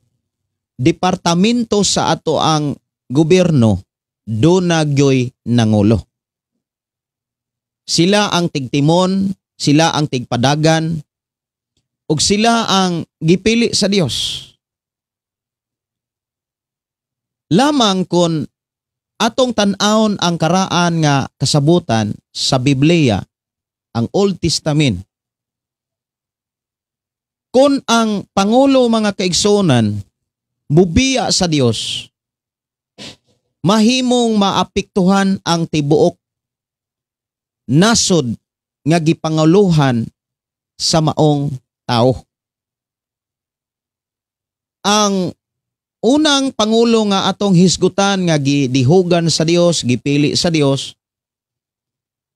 departamento sa ato ang gobyerno do na gyoy nangulo. Sila ang tigtimon, sila ang tigpadagan, ug sila ang gipili sa Dios. Lamang kun atong tan-awon ang karaan nga kasabutan sa Biblia, ang Old Testament. Kung ang pangulo mga kaigsuonan mubiya sa Dios, mahimong maapektuhan ang tibuok nasod nga gipanguluhan sa maong tao. Ang unang pangulo nga atong hisgutan nga gidihugan sa Dios, gipili sa Dios,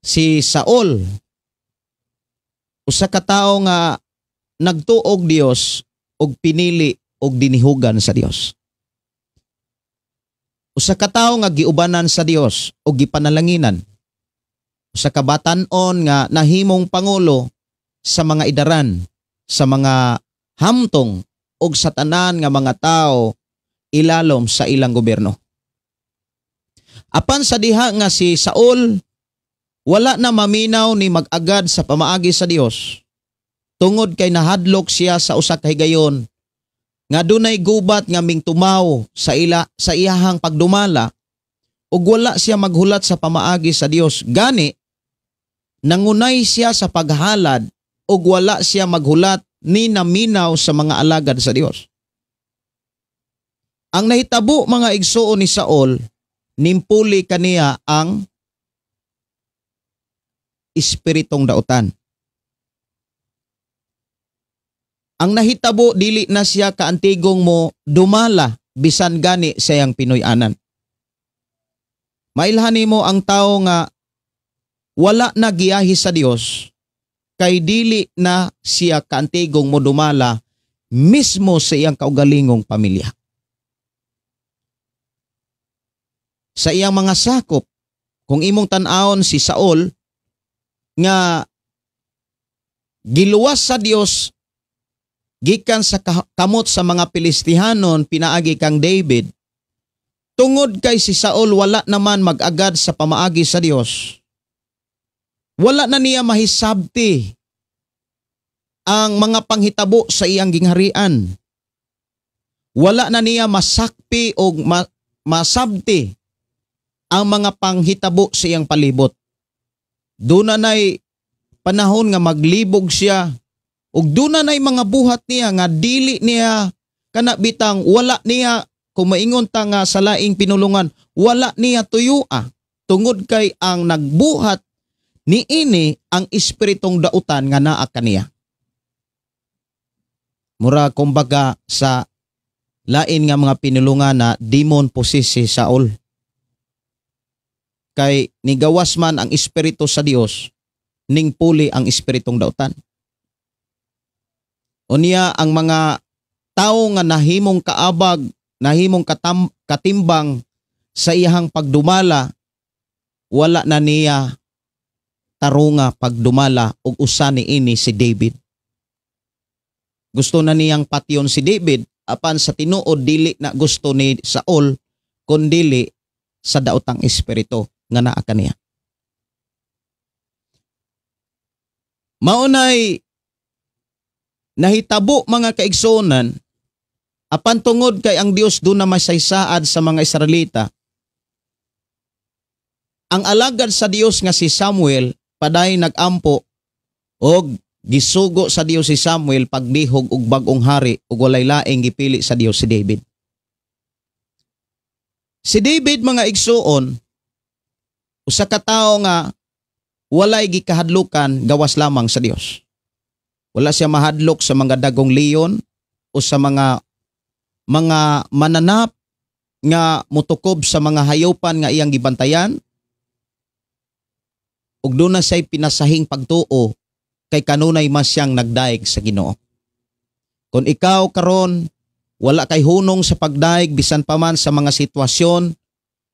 si Saul. Usa ka tawo nga nagtuog Dios og pinili og dinihugan sa Dios. Usa ka tawo nga giubanan sa Dios og gipanalanginan. Usa ka batan-on nga nahimong pangulo sa mga idaran, sa mga hamtong og sa tanan nga mga tao ilalom sa ilang gobyerno. Apan sa diha nga si Saul wala na maminaw ni mag-agad sa pamaagi sa Dios. Tungod kay nahadlok siya sa usa ka higayon nga dunay gubat nga mingtumaw sa iyahang pagdumala ug wala siya maghulat sa pamaagi sa Dios. Gani nangunay siya sa paghalad ug wala siya maghulat ni naminaw sa mga alagad sa Dios. Ang nahitabo mga igsuon ni Saul, nimpuli kaniya ang espiritong dautan. Ang nahitabo dili na siya kaantigong mo dumala bisan gani sa iyang Pinoy-anan. Mailhani mo ang tao nga wala na giyahi sa Dios kay dili na siya kaantigong mo dumala mismo sa iyang kaugalingong pamilya. Sa iyang mga sakop, kung imong tan-awon si Saul nga giluwas sa Dios gikan sa kamot sa mga Pilistihanon pinaagi kang David, tungod kay si Saul wala naman mag-agad sa pamaagi sa Dios. Wala na niya mahisabti ang mga panghitabo sa iyang gingharian. Wala na niya masakpi o masabti ang mga panghitabo sa iyang palibot. Doon na na'y panahon nga maglibog siya ug doon na na'y mga buhat niya nga dili niya kanabitang wala niya kung maingon ta nga sa laing pinulungan, wala niya tuyua tungod kay ang nagbuhat ni ini ang espiritong dautan nga naa kaniya. Mura kumbaga sa lain nga mga pinulungan na demon possessed si Saul. Kay nigawas man ang espiritu sa Dios, ning puli ang espiritong dautan. Unya ang mga tao nga nahimong kaabag, nahimong katimbang sa iyahang pagdumala, wala na niya tarunga pagdumala ug usa ni ini si David. Gusto na niyang patyon si David, apan sa tinuod dili na gusto ni Saul kundili dili, sa daotang espiritu nga naa kaniya. Maunay nahitabo mga kaigsuonan apan tungod kay ang Dios do na masaysaad sa mga Israelita. Ang alagad sa Dios nga si Samuel paday nagampo og gisugo sa Dios si Samuel paglihog og bag-ong hari ug walay laing gipili sa Dios si David. Si David mga igsuon usa ka tawo nga walay gikahadlukan gawas lamang sa Dios. Wala siya mahadlok sa mga dagong leon o sa mga mananap nga mutukob sa mga hayupan nga iyang gibantayan. Ug doon na siya'y pinasahing pagtuo kay kanunay mas siyang nagdaig sa Ginoo. Kung ikaw karon wala kay hunong sa pagdaig bisan pa man sa mga sitwasyon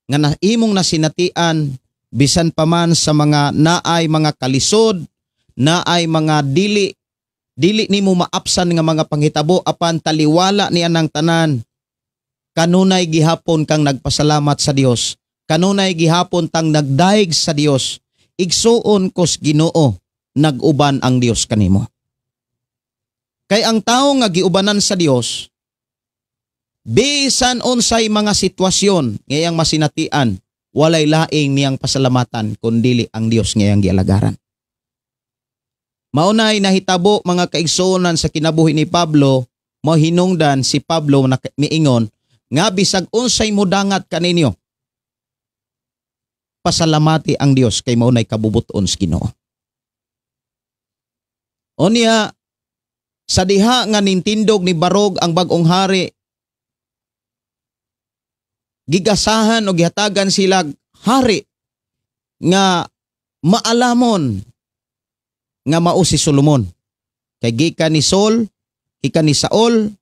nga naimong nasinatian, bisan pa man sa mga naay mga kalisod, naay mga dili nimo maapsan nga mga panghitabo apan taliwala niya ng tanan, kanunay gihapon kang nagpasalamat sa Dios, kanunay gihapon tang nagdaig sa Dios, igsuon kos Ginoo naguban ang Dios kanimo. Kay ang tao nga giubanan sa Dios, bisan unsay mga sitwasyon ngayang masinatian, walay laing niyang pasalamatan kundili ang Dios ngayang gialagaran. Maunay nahitabo mga kaigsuonan sa kinabuhi ni Pablo, mo hinungdan si Pablo na miingon nga bisag unsay modangat kaninyo, pasalamati ang Dios kay maunay kabubuton sa Ginoo. Unya sa diha nga nintindog ni Barog ang bag-ong hari, gigasahan o gihatagan sila hari nga maalamon nga mao si Solomon. Kay gikan ni Saul, gikan ni Saul,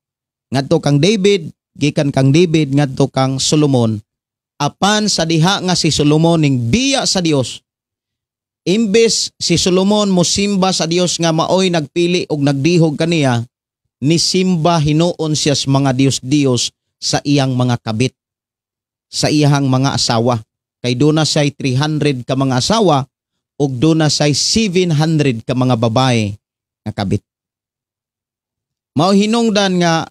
ngadto kang David, gikan kang David ngadto kang Solomon. Apan sa diha nga si Solomon ning biya sa Dios, imbes si Solomon mo simba sa Dios nga maoy nagpili og nagdihog kaniya, ni simba hinuon siya sa mga Dios sa iyang mga kabit, sa iyang mga asawa. Kay doon na siya'y 300 ka mga asawa ug doon na siya'y 700 ka mga babae nga kabit. Mao hinungdan nga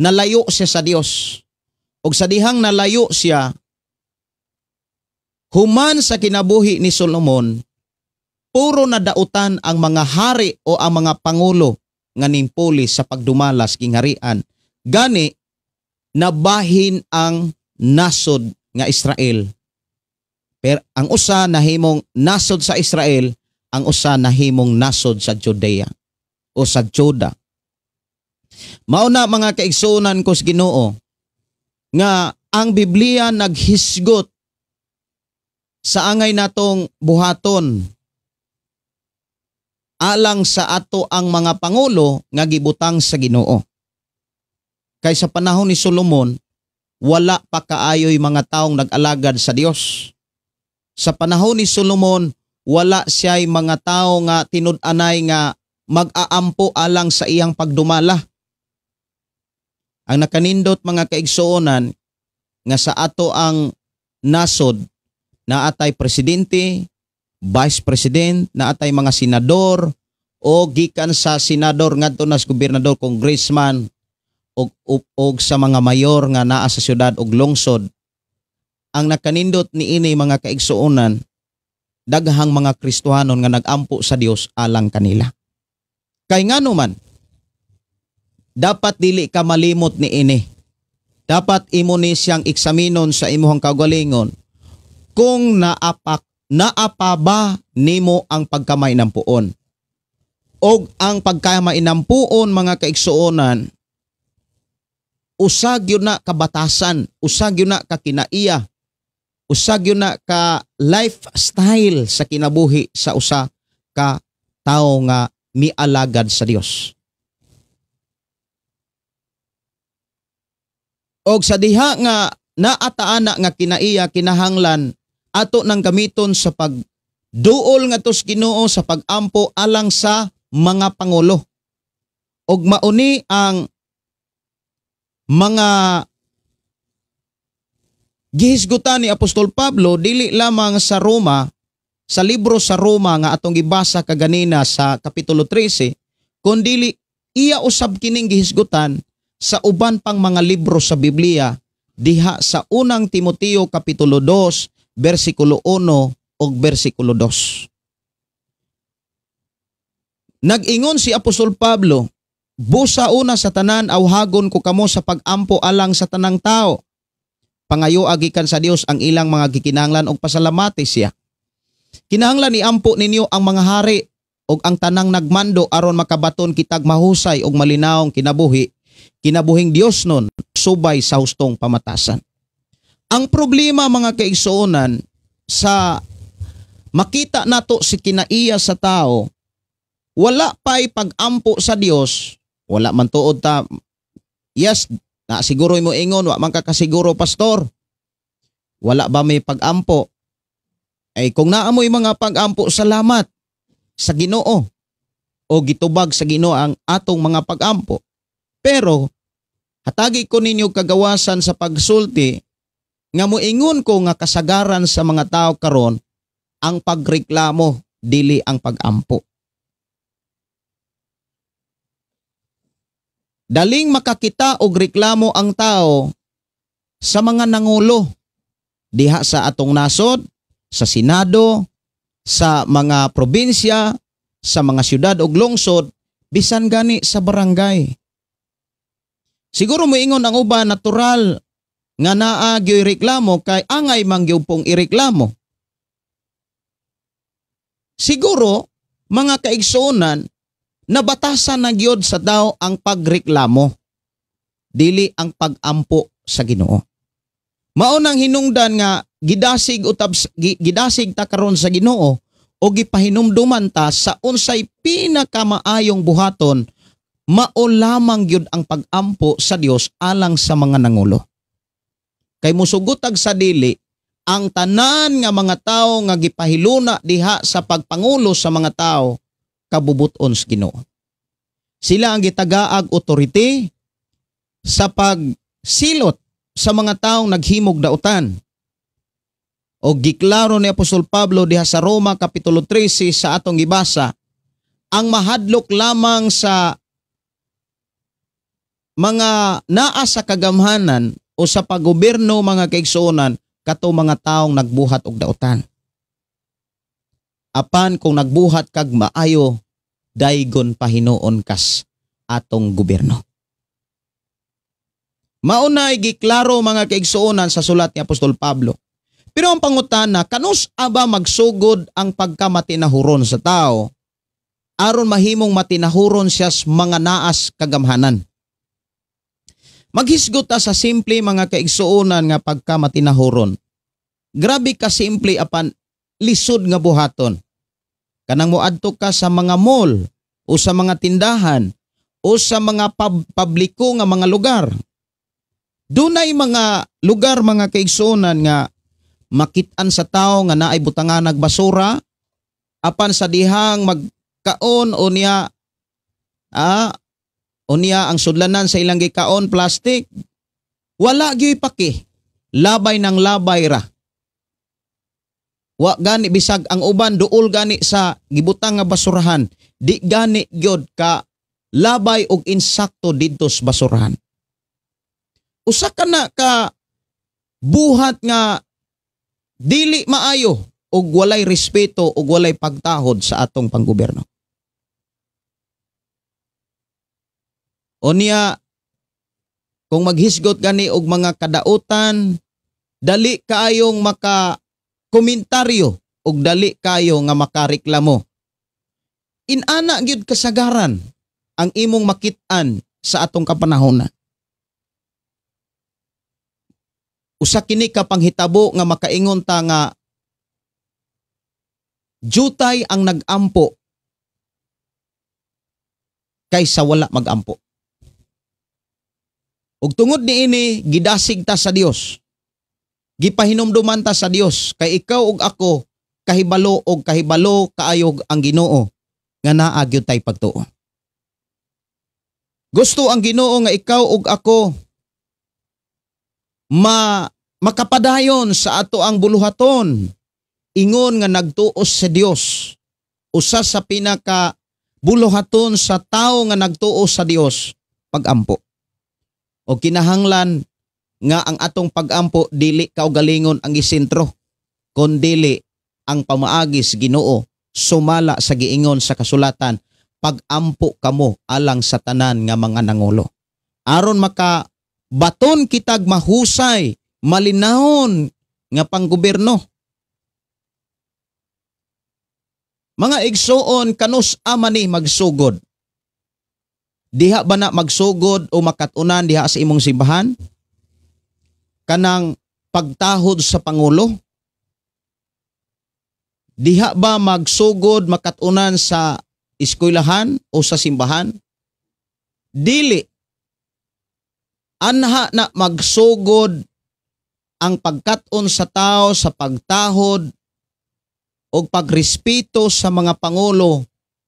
nalayo siya sa Dios. Ug sa dihang nalayo siya, human sa kinabuhi ni Solomon, puro nadautan ang mga hari o ang mga pangulo nga nimpuli sa pagdumalas king harian. Gani nabahin ang nasod nga Israel. Pero ang usa nahimong nasod sa Israel, ang usa nahimong nasod sa Judea o sa Juda. Mao na mga kaigsuonan ko sa Ginoo nga ang Biblia naghisgot sa angay natong buhaton alang sa ato ang mga pangulo nga gibutang sa Ginoo. Kay sa panahon ni Solomon, wala pa kaayoy mga taong nag-alagad sa Dios. Sa panahon ni Solomon, wala siya'y mga tao nga tinud-anay nga mag-aampo alang sa iyang pagdumala. Ang nakanindot mga kaigsuonan nga sa ato ang nasod, naatay presidente, vice president, naatay mga senador, o gikan sa senador ngadto na sa gobernador, congressman, og sa mga mayor nga naa sa syudad og lungsod. Ang nakanindot niini mga kaigsuonan, daghang mga Kristohanon nga nagampo sa Dios alang kanila. Kay ngano man, dapat dili ka malimot niini. Dapat imo ni siyang eksaminon sa imong kaugalingon kung naapa ba nimo ang pagkamay ng puon. Og ang pagkamay ng puon mga kaigsuonan, usag yun na kabatasan, usag yun na kakinaiya, usag yun na ka lifestyle sa kinabuhi sa usa ka tao nga mialagad sa Dios. Og sa diha nga naataana nga kinaiya kinahanglan ato nang gamiton sa pagduol nga tos Ginoo sa pagampo alang sa mga pangulo. Og mauni ang mga gihisgutan ni Apostol Pablo dili lamang sa Roma sa libro sa Roma nga atong gibasa kaganina sa kapitulo 13, kundili iya usab kining gihisgutan sa uban pang mga libro sa Biblia diha sa unang Timoteo kapitulo 2, bersikulo 1 ug bersikulo 2. Nag-ingon si Apostol Pablo, busa una sa tanan awhagon ko kamo sa pag-ampo alang sa tanang tao. Pangayo agikan sa Dios ang ilang mga gikinahanglan og pasalamati siya. Kinahanglan iampo ninyo ang mga hari og ang tanang nagmando aron makabaton kitag mahusay og malinawong kinabuhi, kinabuhing Dios nun subay sa hustong pamatasan. Ang problema mga kaigsuonan sa makita nato si kinaiya sa tao, wala pa'y pag-ampo sa Dios, wala man tuod ta, yes, na siguro mo ingon, wa man kakasiguro pastor. Wala ba may pag-ampo? Ay kung naamoy mga pag-ampo, salamat sa Ginoo o gitubag sa Ginoo ang atong mga pag-ampo. Pero hatagi ko ninyo kagawasan sa pagsulti nga moingon ko nga kasagaran sa mga tao karon ang pagreklamo dili ang pag-ampo. Daling makakita og reklamo ang tao sa mga nangulo diha sa atong nasod, sa Senado, sa mga probinsya, sa mga syudad ug lungsod, bisan gani sa barangay. Siguro moingon ang uban natural nga naa gyoy reklamo kay angay man gyud pong ireklamo. Siguro mga kaigsuonan, nabatasan na gyud sa tao ang pagreklamo, dili ang pag-ampo sa Ginoo. Mao nang hinungdan nga gidasig ta karon sa Ginoo o gipahinumduman ta sa unsay pinakamaayong buhaton, mao lamang gyud ang pag-ampo sa Dios alang sa mga nangulo. Kay musugutag sa dili ang tanan nga mga tawo nga gipahiluna diha sa pagpangulo sa mga tawo kabubuton sa Ginoo. Sila ang gitagaag authority sa pagsilot sa mga taong naghimog dautan. O giklaro ni Apostol Pablo diha sa Roma kapitulo 13 sa atong gibasa, ang mahadlok lamang sa mga naa sa kagamhanan o sa paggobyerno mga kaigsuonan kato mga taong nagbuhat og dautan. Apan kung nagbuhat kag maayo, daygon pahinuon kas atong gobyerno. Maunay giklaro mga kaigsuonan sa sulat ni Apostol Pablo. Pero ang pangutana, kanus aba magsugod ang pagkamatinahuron sa tao aron mahimong matinahuron siya sa mga naas kagamhanan? Maghisgot ta sa simple mga kaigsuonan nga pagkamatinahuron. Grabe ka simple apan lisod nga buhaton. Kanang moadto ka sa mga mall o sa mga tindahan o sa mga publiko nga mga lugar. Dunay mga lugar mga kaigsuonan nga makit-an sa tao nga naay butangan nagbasura apan sa dihang magkaon o niya ang sudlanan sa ilang gikaon plastic, wala gyud paki, labay ng labay ra. Wa gani bisag ang uban duol gani sa gibutang nga basurahan, di gani gyud ka labay og insakto didto sa basurahan. Usa ka na ka buhat nga dili maayo og walay respeto og walay pagtahod sa atong panggobyerno. O niya, kung maghisgot gani og mga kadautan, dali kaayong maka-komentaryo og dali kayo nga makareklamo. Inana gyud kasagaran ang imong makit-an sa atong kapanahonan. Usa kini ka panghitabo nga makaingon ta nga jutay ang nag-ampo kaysa wala mag-ampo. Ug tungod niini gidasig ta sa Dios. Gipahinumduman ta sa Dios kay ikaw ug ako kahibalo og kahibalo kaayog ang Ginoo nga naa gyud tay pagtuo. Gusto ang Ginoo nga ikaw ug ako makapadayon sa ato ang buluhaton ingon nga nagtuos sa Dios, usa sa pinaka buluhaton sa tao nga nagtuo sa Dios, pagampo. O kinahanglan nga ang atong pagampo dili kaugalingon ang isentro, kundi ang pamaagis Ginoo sumala sa giingon sa kasulatan, pagampo kamo alang sa tanan nga mga nangulo. Aron maka baton kitag mahusay, malinahon nga panggobyerno. Mga igsoon, kanus ama ni magsugod. Diha ba na magsugod o makatunan diha sa imong simbahan? Kanang pagtahod sa Pangulo? Diha ba magsugod makatunan sa eskwelahan o sa simbahan? Dili. Anha na magsugod ang pagkaton sa tao sa pagtahod o pagrespeto sa mga pangulo,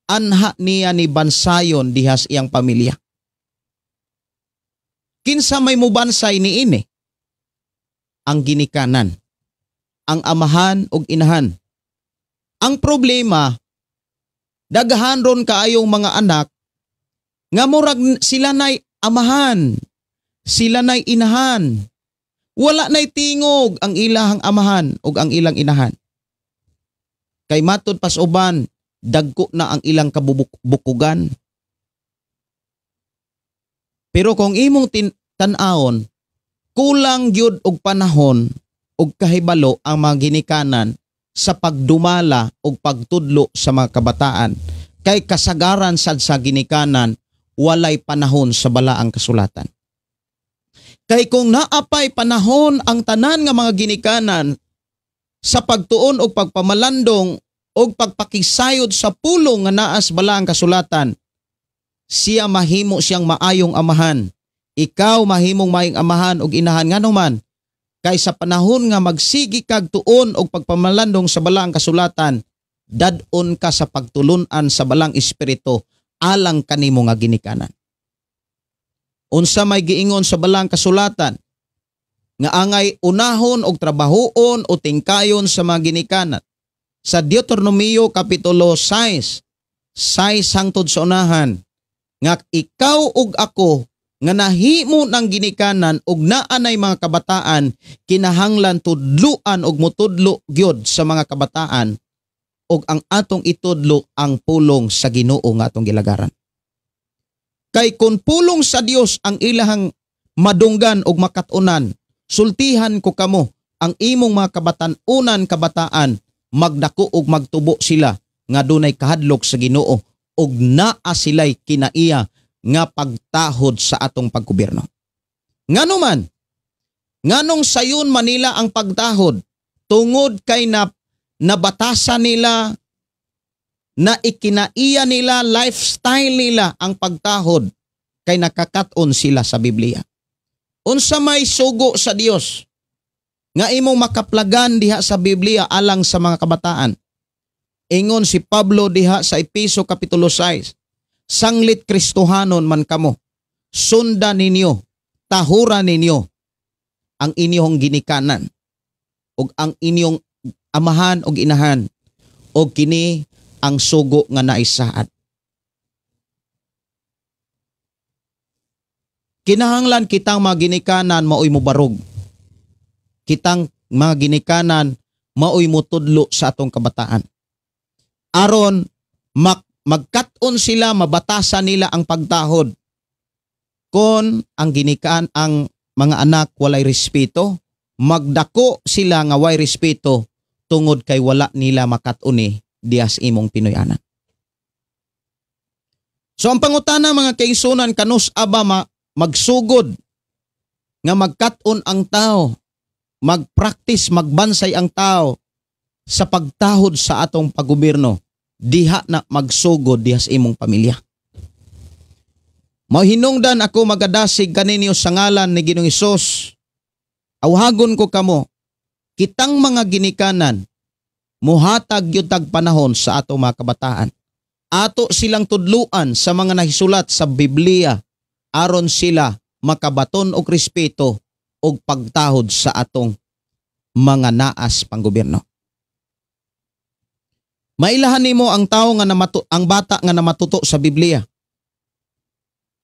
anha niya ni bansayon dihas iyang pamilya. Kinsa may mubansay ni ini? Ang ginikanan, ang amahan ug inahan. Ang problema, daghan ron kaayong mga anak nga murag sila nay amahan, sila nay inahan. Wala nay tingog ang ilahang amahan ug ang ilang inahan. Kay matod pas uban, dagko na ang ilang kabubukugan. Pero kung imong tan-awon, kulang gyud og panahon og kahibalo ang mga ginikanan sa pagdumala og pagtudlo sa mga kabataan. Kay kasagaran sad sa ginikanan, walay panahon sa balaang kasulatan. Kay kung naapay panahon ang tanan nga mga ginikanan sa pagtuon o pagpamalandong o pagpakisayod sa pulong nga naas balaang kasulatan, siya mahimo siyang maayong amahan. Ikaw mahimong maayong amahan o inahan nga naman. Kay sa panahon nga magsigi kag tuon o pagpamalandong sa balaang kasulatan, dadon ka sa pagtulunan sa balang espiritu alang kanimo nga ginikanan. Unsa may giingon sa balang kasulatan, nga angay unahon og trabahoon o tingkayon sa mga ginikanan. Sa Deuteronomio Kapitulo 6 hangtod sa unahan, nga ikaw ug ako nga nahimo ng ginikanan ug naanay mga kabataan, kinahanglan tudluan og mutudlo gyud sa mga kabataan ug ang atong itudlo ang pulong sa Ginoo nga atong gilagaran. Kay kun pulong sa Dios ang ilahang madunggan ug makatunan, sultihan ko kamo ang imong mga kabataan magdako ug magtubo sila nga dunay kahadlok sa Ginoo ug naa sila'y kinaiya nga pagtahod sa atong paggobyerno. Nganuman, nganong sayon Manila ang pagtahod tungod kay nabatasan nila, na ikinaiya nila, lifestyle nila ang pagtahod kay nakakaton sila sa Biblia. Unsa may sugo sa Dios nga imong makaplagan diha sa Biblia alang sa mga kabataan? Ingon si Pablo diha sa Epeso Kapitulo 6, sanglit Kristohanon man kamo, sundan ninyo, tahuran ninyo ang inyong ginikanan ug ang inyong amahan ug inahan ug kini ang sugo nga naisaad. Kinahanglan kitang mga ginikanan maoy mobarog. Kitang mga ginikanan maoy motudlo sa atong kabataan. Aron magkat-on sila, mabatasan nila ang pagtahod. Kon ang ginikaan ang mga anak walay respeto, magdako sila nga way respeto tungod kay wala nila makat-uni dias imong Pinoyanan. So ang pangutana mga kaigsunan, kanus aba magsugod nga magkat-on ang tao, magpractice, magbansay ang tao sa pagtahod sa atong paggobyerno, diha na magsugod dihas imong pamilya. Mahinungdan ako magadasig kaninyo sa ngalan ni Ginoong Hesus. Awhagon ko kamo, kitang mga ginikanan, muhatag yun tag panahon sa atong mga kabataan. Ato silang tudluan sa mga nahisulat sa Biblia aron sila makabaton og respeto og pagtahod sa atong mga naas panggobyerno. Mailahan nimo ang tao nga ang bata nga namatuto sa Biblia.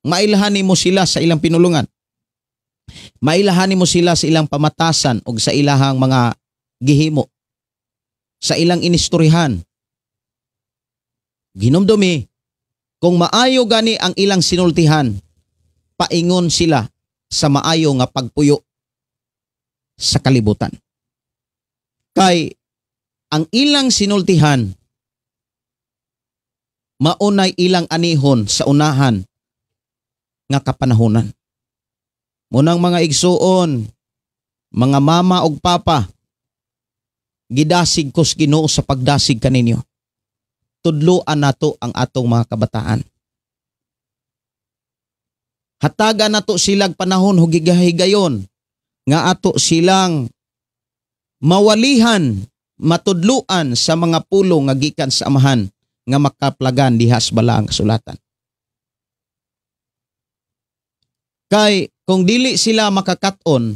Mailahan nimo sila sa ilang pinulungan. Mailahan nimo sila sa ilang pamatasan o sa ilahang mga gihimo. Sa ilang inistoryahan. Ginomdomi, kung maayo gani ang ilang sinultihan, paingon sila sa maayo nga pagpuyo sa kalibutan. Kay ang ilang sinultihan maunay ilang anihon sa unahan nga kapanahunan. Munang mga igsuon, mga mama og papa, gidasig kos Ginoo sa pagdasig kaninyo. Tudloan nato ang atong mga kabataan. Hatagan nato silang panahon hugigahigayon nga ato silang mawalihan, matudluan sa mga pulong nga gikan sa amahan nga makaplagan dihas bala ang kasulatan. Kay kung dili sila makakaton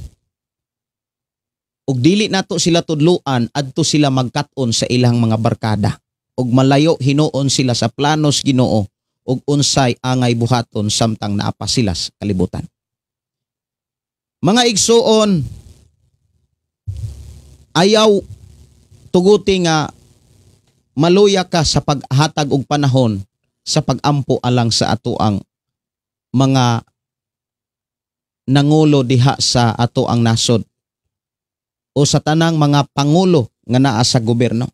ug dili nato sila tudluan, adto sila magkaton sa ilang mga barkada ug malayo hinuon sila sa planos Ginoo ug unsay angay buhaton samtang naapa sila sa kalibutan. Mga igsuon, ayaw tuguti nga maluya ka sa paghatag og panahon sa pagampo alang sa atoang mga nangulo diha sa atoang nasod o sa tanang mga pangulo nga naa sa gobyerno.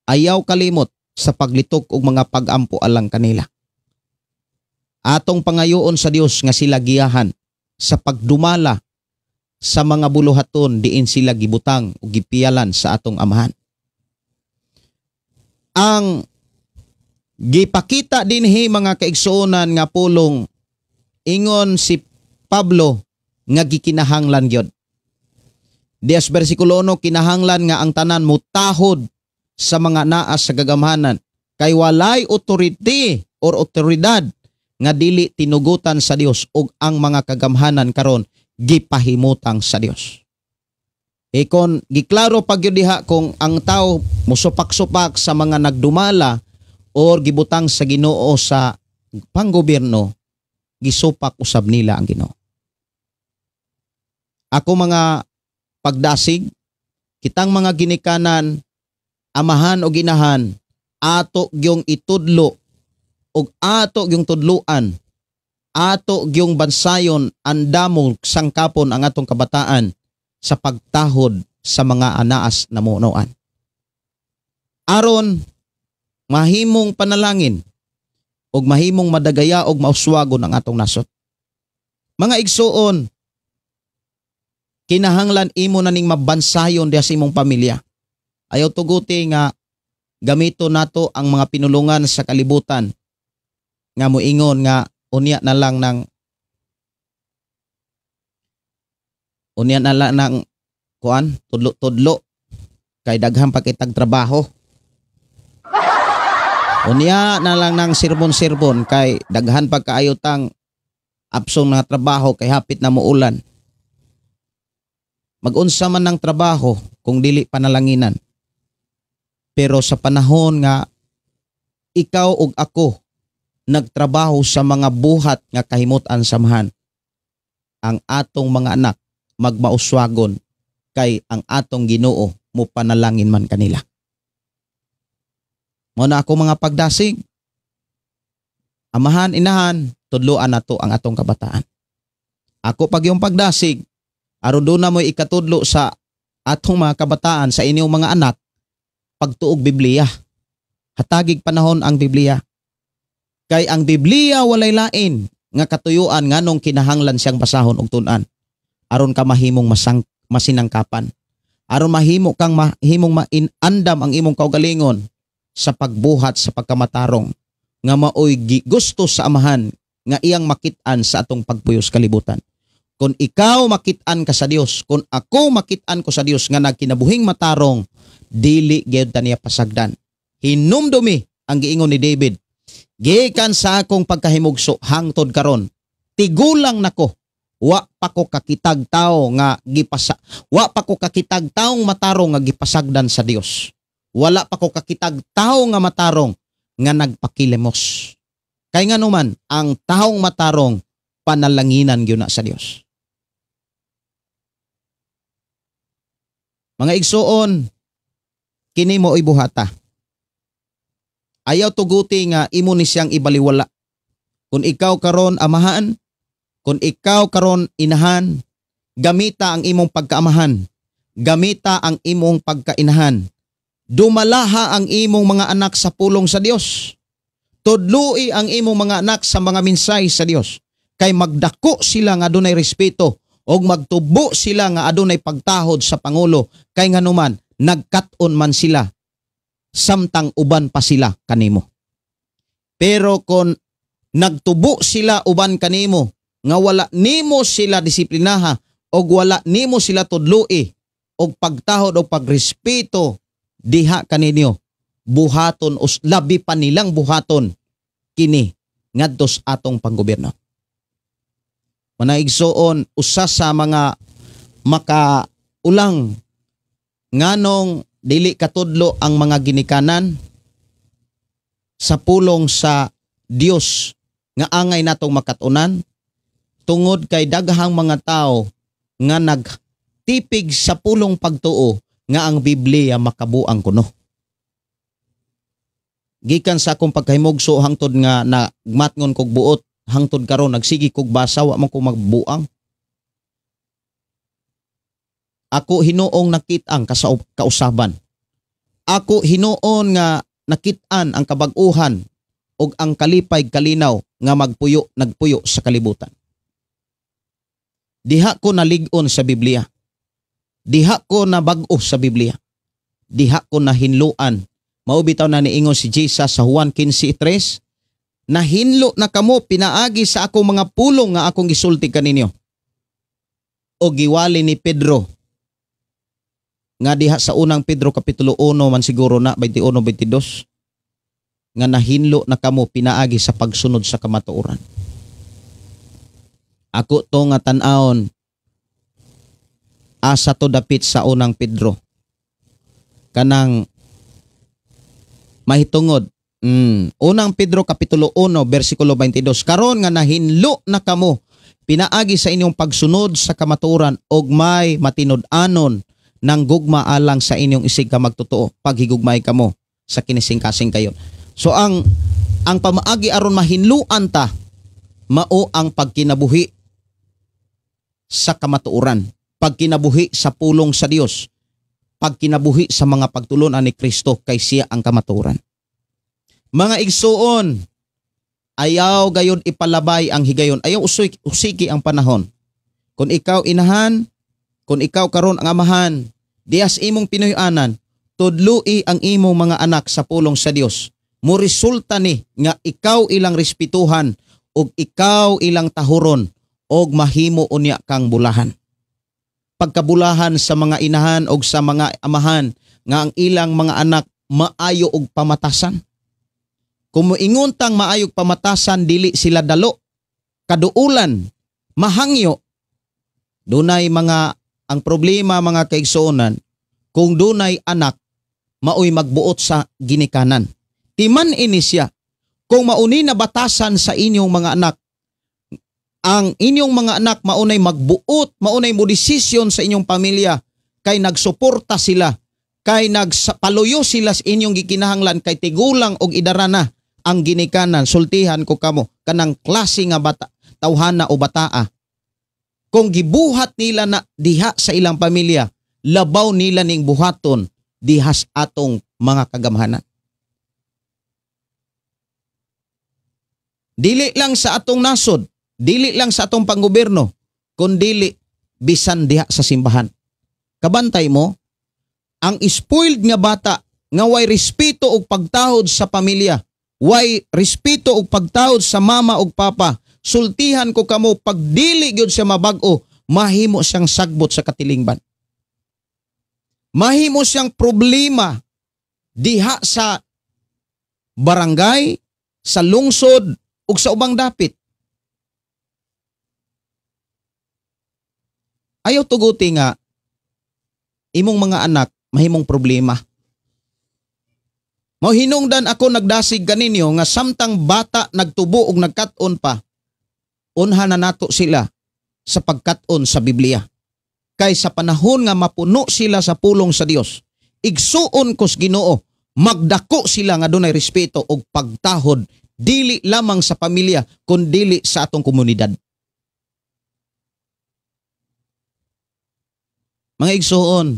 Ayaw kalimot sa paglitok og mga pagampo alang kanila. Atong pangayoon sa Dios nga sila giyahan sa pagdumala sa mga buluhaton diin sila gibutang o gipiyalan sa atong amahan. Ang gipakita dinhi mga kaigsuonan nga pulong ingon si Pablo nga gikinahanglan gyud. Dias bersikulo 1, kinahanglan nga ang tanan mutahod sa mga naas sa gagamhanan kay walay authority or otoridad nga dili tinugutan sa Dios ug ang mga kagamhanan karon gipahimutang sa Dios. Kon giklaro pag yun diha kung ang tao musupak-supak sa mga nagdumala or gibutang sa Ginoo sa panggobyerno, gisupak usab nila ang Ginoo. Ako mga pagdasig, kitang mga ginikanan, amahan o ginahan, ato gyung itudlo ug ato gyung tudluan, ato gyung bansayon andamo sangkapon ang atong kabataan sa pagtahod sa mga anaas na munoan. Aron mahimong panalangin ug mahimong madagaya ug mauswagon ang atong nasod. Mga igsuon, kinahanglan imo na ning mabansayon diha sa imong pamilya. Ayaw tuguti nga gamito nato ang mga pinulungan sa kalibutan nga moingon nga unya na lang ng kuan, tudlo-tudlo kay daghan pa kitag trabaho. Unya na lang ng sirbon-sirbon kay daghan pa kaayotang apsong nga trabaho kay hapit na muulan. Mag-unsa man ng trabaho kung dili panalanginan. Pero sa panahon nga ikaw ug ako nagtrabaho sa mga buhat nga kahimutan samahan, ang atong mga anak magmauswagon kay ang atong Ginoo mo panalangin man kanila. Muna ako mga pagdasig, amahan, inahan, tudloan nato ang atong kabataan. Ako pag yung pagdasig, aron doon na mo ikatudlo sa atong mga kabataan, sa inyong mga anak, pagtuog Biblia. Hatagig panahon ang Biblia. Kay ang Biblia walay lain nga katuyuan nganong kinahanglan siyang basahon og tun-an. Aron ka mahimong masinangkapan. Aron mahimong mainandam ang imong kaugalingon sa pagbuhat sa pagkamatarong nga maoy gusto sa amahan nga iyang makit-an sa atong pagpuyos kalibutan. Kung ikaw makit-an ka sa Dios, kung ako makit-an ko sa Dios nga nagkinabuhing matarong, dili gyud ta niya pasagdan. Hinumdumi ang giingon ni David, gikan sa akong pagkahimugso hangtod karon, tigulang nako, wa pa ko kakitag taong matarong nga gipasagdan sa Dios. wala pa ko kakitag tao nga matarong nga nagpakilimos. Kay nga naman, ang taong matarong panalanginan gyud na sa Dios. Mga igsoon, kini mo buhata. Ayaw tuguti nga imo ni siyang ibaliwala. Kung ikaw karon amahan, kung ikaw karon inahan, gamita ang imong pagkaamahan, gamita ang imong pagkainahan. Dumalaha ang imong mga anak sa pulong sa Dios. Tudloi ang imong mga anak sa mga minsay sa Dios. Kay magdako sila nga adunay respeto og magtubo sila nga adunay pagtahod sa Pangulo. Kay nga numan, nagkat-on man sila samtang uban pa sila kanimo. Pero kung nagtubo sila uban kanimo, nga wala nimo sila disiplinaha o wala nimo sila tudloi o pagtahod o pagrespeto diha kaninyo, buhaton o labi pa nilang buhaton kini ngadto sa atong panggobyerno. Manaigsoon, usa sa mga makaulang nganong dili katudlo ang mga ginikanan sa pulong sa Dios nga angay natong makatunan tungod kay daghang mga tao nga nagtipig sa pulong pagtuo nga ang Biblia makabuang kuno. Gikan sa akong pagkahimugso hangtod nga nagmatngon kog buot hangtod karon nagsigi kog basa wa man ko magbuang. Ako hinuong nakit-ang kausaban. Ako hinuon nga nakit-an ang kabag-uhan ug ang kalipay kalinaw nga nagpuyo sa kalibutan. Diha ko nalig-on sa Biblia. Diha ko nabag-o sa Biblia. Diha ko nahinluan. Mao bitaw na niingon si Jesus sa Juan 15:3, nahinlo na kamo pinaagi sa akong mga pulong nga akong gisulti kaninyo. O giwali ni Pedro nga diha sa unang Pedro kapitulo 1 man siguro na 21-22 nga nahinlo na kamo pinaagi sa pagsunod sa kamatuoran. Ako to nga tan-aon asa to dapit sa unang Pedro kanang mahitungod. Unang Pedro kapitulo 1 bersikulo 22, karon nga nahinlo na kamo pinaagi sa inyong pagsunod sa kamatuoran og may matinud-anon ng gugma alang sa inyong isig ka magtotoo paghigugmay kamo sa kinising-kasing kayo. So ang pamaagi aron mahinluan ta mao ang pagkinabuhi sa kamatuoran, pagkinabuhi sa pulong sa Dios, pagkinabuhi sa mga pagtulunan ni Kristo kay siya ang kamatuoran. Mga igsuon, ayaw gayon ipalabay ang higayon, ayaw usiki ang panahon. Kung ikaw inahan, kung ikaw karon ang amahan, dias imong pinuy-anan, tudlui ang imong mga anak sa pulong sa Dios. Mo resulta ni nga ikaw ilang respetuhan ug ikaw ilang tahuron og mahimo unya kang bulahan. Pagkabulahan sa mga inahan og sa mga amahan nga ang ilang mga anak maayo og pamatasan. Kung moingon tang maayog pamatasan dili sila dalo, kaduulan, mahangyo. Dunay mga ang problema mga kaigsuonan, kung dunay anak maoy magbuot sa ginikanan. Timan ini siya, kung mauni na batasan sa inyong mga anak, ang inyong mga anak maunay magbuot, maunay mo desisyon sa inyong pamilya, kay nagsuporta sila, kay nagpaluyo sila sa inyong gikinahanglan, kay tigulang og idarana ang ginikanan, sultihan ko kamo, kanang klase nga bata, tawhana o bataa. Kung gibuhat nila na diha sa ilang pamilya, labaw nila ning buhaton dihas atong mga kagamhanan. Dili lang sa atong nasod, dili lang sa atong panggobyerno, kundi bisan diha sa simbahan. Kabantay mo, ang spoiled nga bata nga way respeto og pagtahod sa pamilya, way respeto og pagtahod sa mama ug papa, sultihan ko kamo pag dili gyud siya mabag-o, mahimo siyang sagbot sa katilingban. Mahimo siyang problema diha sa barangay, sa lungsod ug sa ubang dapit. Ayaw tuguti nga imong mga anak mahimong problema. Mao hinungdan ako nagdasig kaninyo nga samtang bata nagtubo og nagkat-on pa, unha na nato sila sa pagkat-on sa Biblia. Kay sa panahon nga mapuno sila sa pulong sa Dios, igsuon kos Ginoo, magdako sila nga dunay respeto og pagtahod dili lamang sa pamilya kun dili sa atong komunidad. Mga igsuon,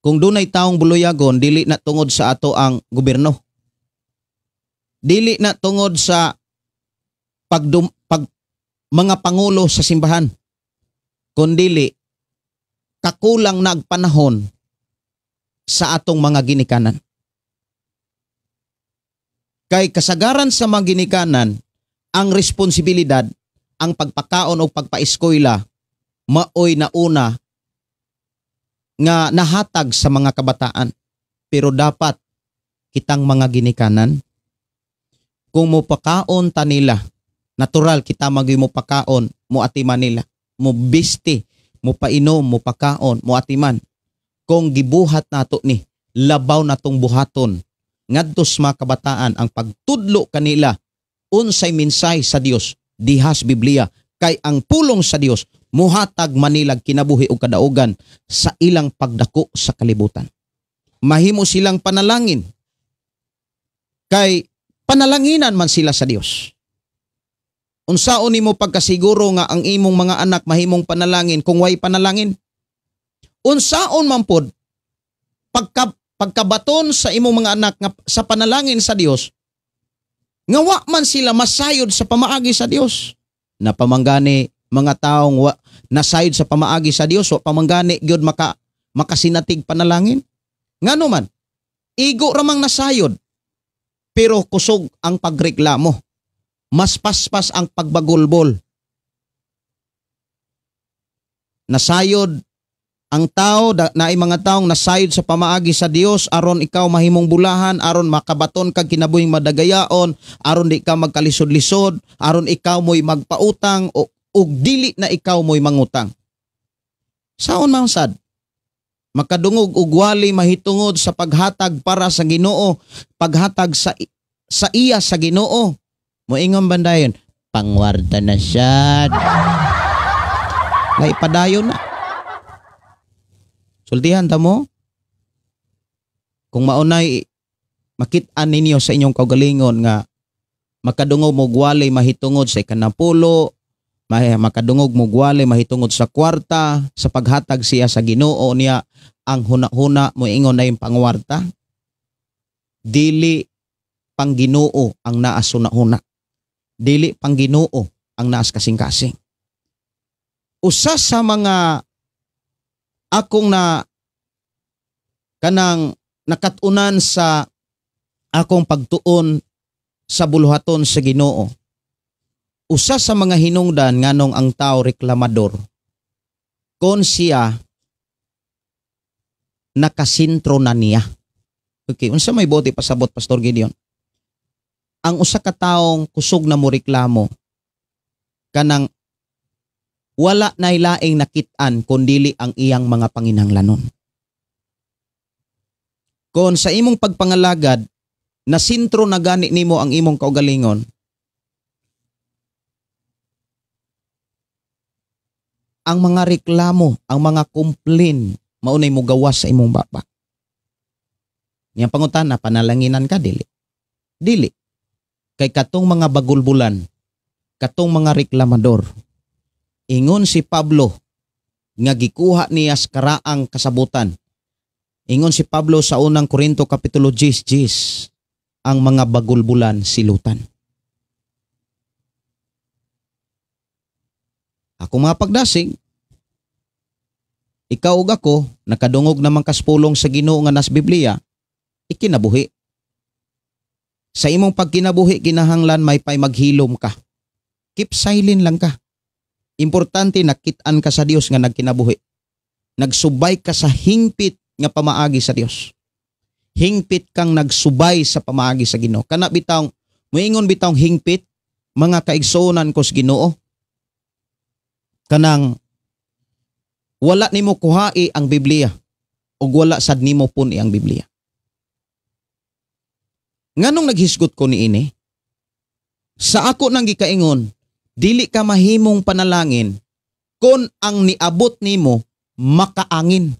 kung dunay taong buloyagon, dili na tungod sa ato ang gobyerno. Dili na tungod sa mga pangulo sa simbahan. Kundili, kakulang na ang panahon sa atong mga ginikanan. Kay kasagaran sa mga ginikanan, ang responsibilidad, ang pagpakaon o pagpaeskwela, maoy na una nga nahatag sa mga kabataan. Pero dapat kitang mga ginikanan, kung mo pakaon ta nila, natural kita magi mo pakaon, mo atiman nila, mo bisti, mo painom, mo pakaon, mo atiman. Kung gibuhat nato ni, labaw natong buhaton, ngadto sa mga kabataan ang pagtudlo kanila, unsay minsay sa Dios, dihas Biblia, kay ang pulong sa Dios, muhatag manilag kinabuhi o kadaugan sa ilang pagdako sa kalibutan. Mahimo silang panalangin. Kay panalanginan man sila sa Dios. Unsaon nimo pagkasiguro nga ang imong mga anak mahimong panalangin kung way panalangin? Unsaon man pod pagkabaton sa imong mga anak nga sa panalangin sa Dios, nga wa man sila masayod sa pamaagi sa Dios. Napamanggani mga taong nasayod sa pamaagi sa Dios, wa pamanggani gyud makasinatig panalangin. Ngano man, igo ramang nasayod, pero kusog ang pagreklamo. Mas paspas ang pagbagulbol. Nasayod ang tao, naay mga taong nasayod sa pamaagi sa Dios, aron ikaw mahimong bulahan, aron makabaton kag kinabuhing madagayaon, aron di ka magkalisod-lisod, aron ikaw mo'y magpautang, ug dili na ikaw mo'y mangutang. Saon man sad? Makadungog ug wali mahitungod sa paghatag para sa Ginoo, paghatag sa iya sa Ginoo. Moingon bandayon, pangwarta na siya. Lay padayon na. Sultihan ta mo? Kung maunay makit-an ninyo sa inyong kaugalingon nga makadungog mo gwalay mahitungod sa ikanapulo, makadungog mo gwalay mahitungod sa kwarta, sa paghatag siya sa Ginoo niya, ang huna-huna mo ingon na yung pangwarta. Dili pang Ginoo ang naas huna-huna. Dili pang Ginoo ang naas kasing-kasing. Usa sa mga akong kanang nakatunan sa akong pagtuon sa buluhaton sa Ginoo. Usa sa mga hinungdan nganong ang tao reklamador, kon siya nakasintro na niya. Okay, unsa may bote pasabot Pastor Gideon? Ang usa ka taong kusog na mo reklamo kanang wala na ilaing nakit-an kundili ang iyang mga panginahanglanon. Kung sa imong pagpangalagad, nasintro na gani nimo ang imong kaugalingon, ang mga reklamo, ang mga complain, maunay mo gawas sa imong baba. Niyang pangutana, panalanginan ka, dili? Dili. Kay katong mga bagulbulan, katong mga reklamador, ingon si Pablo nga gikuha niya sa karaang kasabutan. Ingon si Pablo sa unang Korinto kapitulo 10, ang mga bagulbulan silutan. Ako mga pagdasig, ikaw ug ako, nakadungog namang kaspulong sa Ginoo nga nas Biblia, ikinabuhi. Sa imong pagkinabuhi, kinahanglan may pay maghilom ka. Keep silent lang ka. Importante nakit-an ka sa Dios nga nagkinabuhi. Nagsubay ka sa hingpit nga pamaagi sa Dios. Hingpit kang nagsubay sa pamaagi sa Ginoo. Kana bitaw, moingon bitaw hingpit, mga kaigsuonan ko sa Ginoo. Kanang wala nimo kuhai ang Biblia ug wala sad nimo pun iyang Biblia. Nganong naghisgot ko niini? Sa ako nang gikaingon, dili ka mahimong panalangin kon ang niabot nimo makaangin.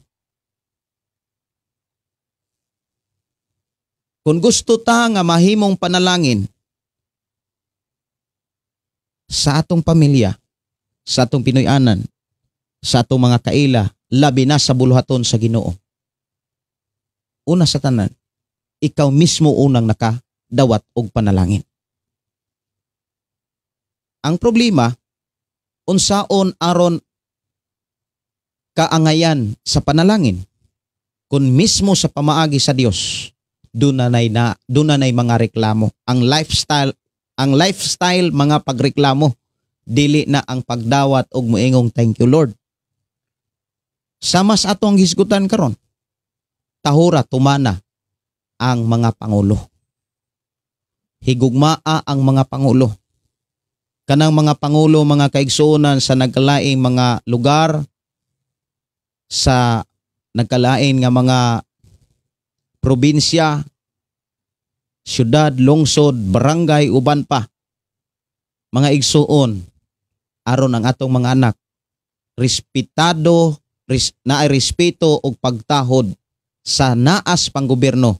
Kung gusto ta nga mahimong panalangin sa atong pamilya, sa atong Pinoyanan, sa atong mga kaila, labi na sa buluhaton sa Ginoo. Una sa tanan, ikaw mismo unang nakadawat og panalangin. Ang problema, unsaon aron kaangayan sa panalangin, kung mismo sa pamaagi sa Dios, dunay mga reklamo. Ang lifestyle mga pagreklamo, dili na ang pagdawat og moingong thank you Lord. Sama sa atong hisgutan karon, tahura tumana ang mga pangulo. Higugmaa ang mga pangulo. Kanang mga pangulo, mga kaigsuonan sa nagkalaing mga lugar, sa nagkalain nga mga probinsya, syudad, lungsod, barangay, uban pa. Mga igsuon, aron ang atong mga anak, naay respeto o pagtahod sa naas pang gobyerno,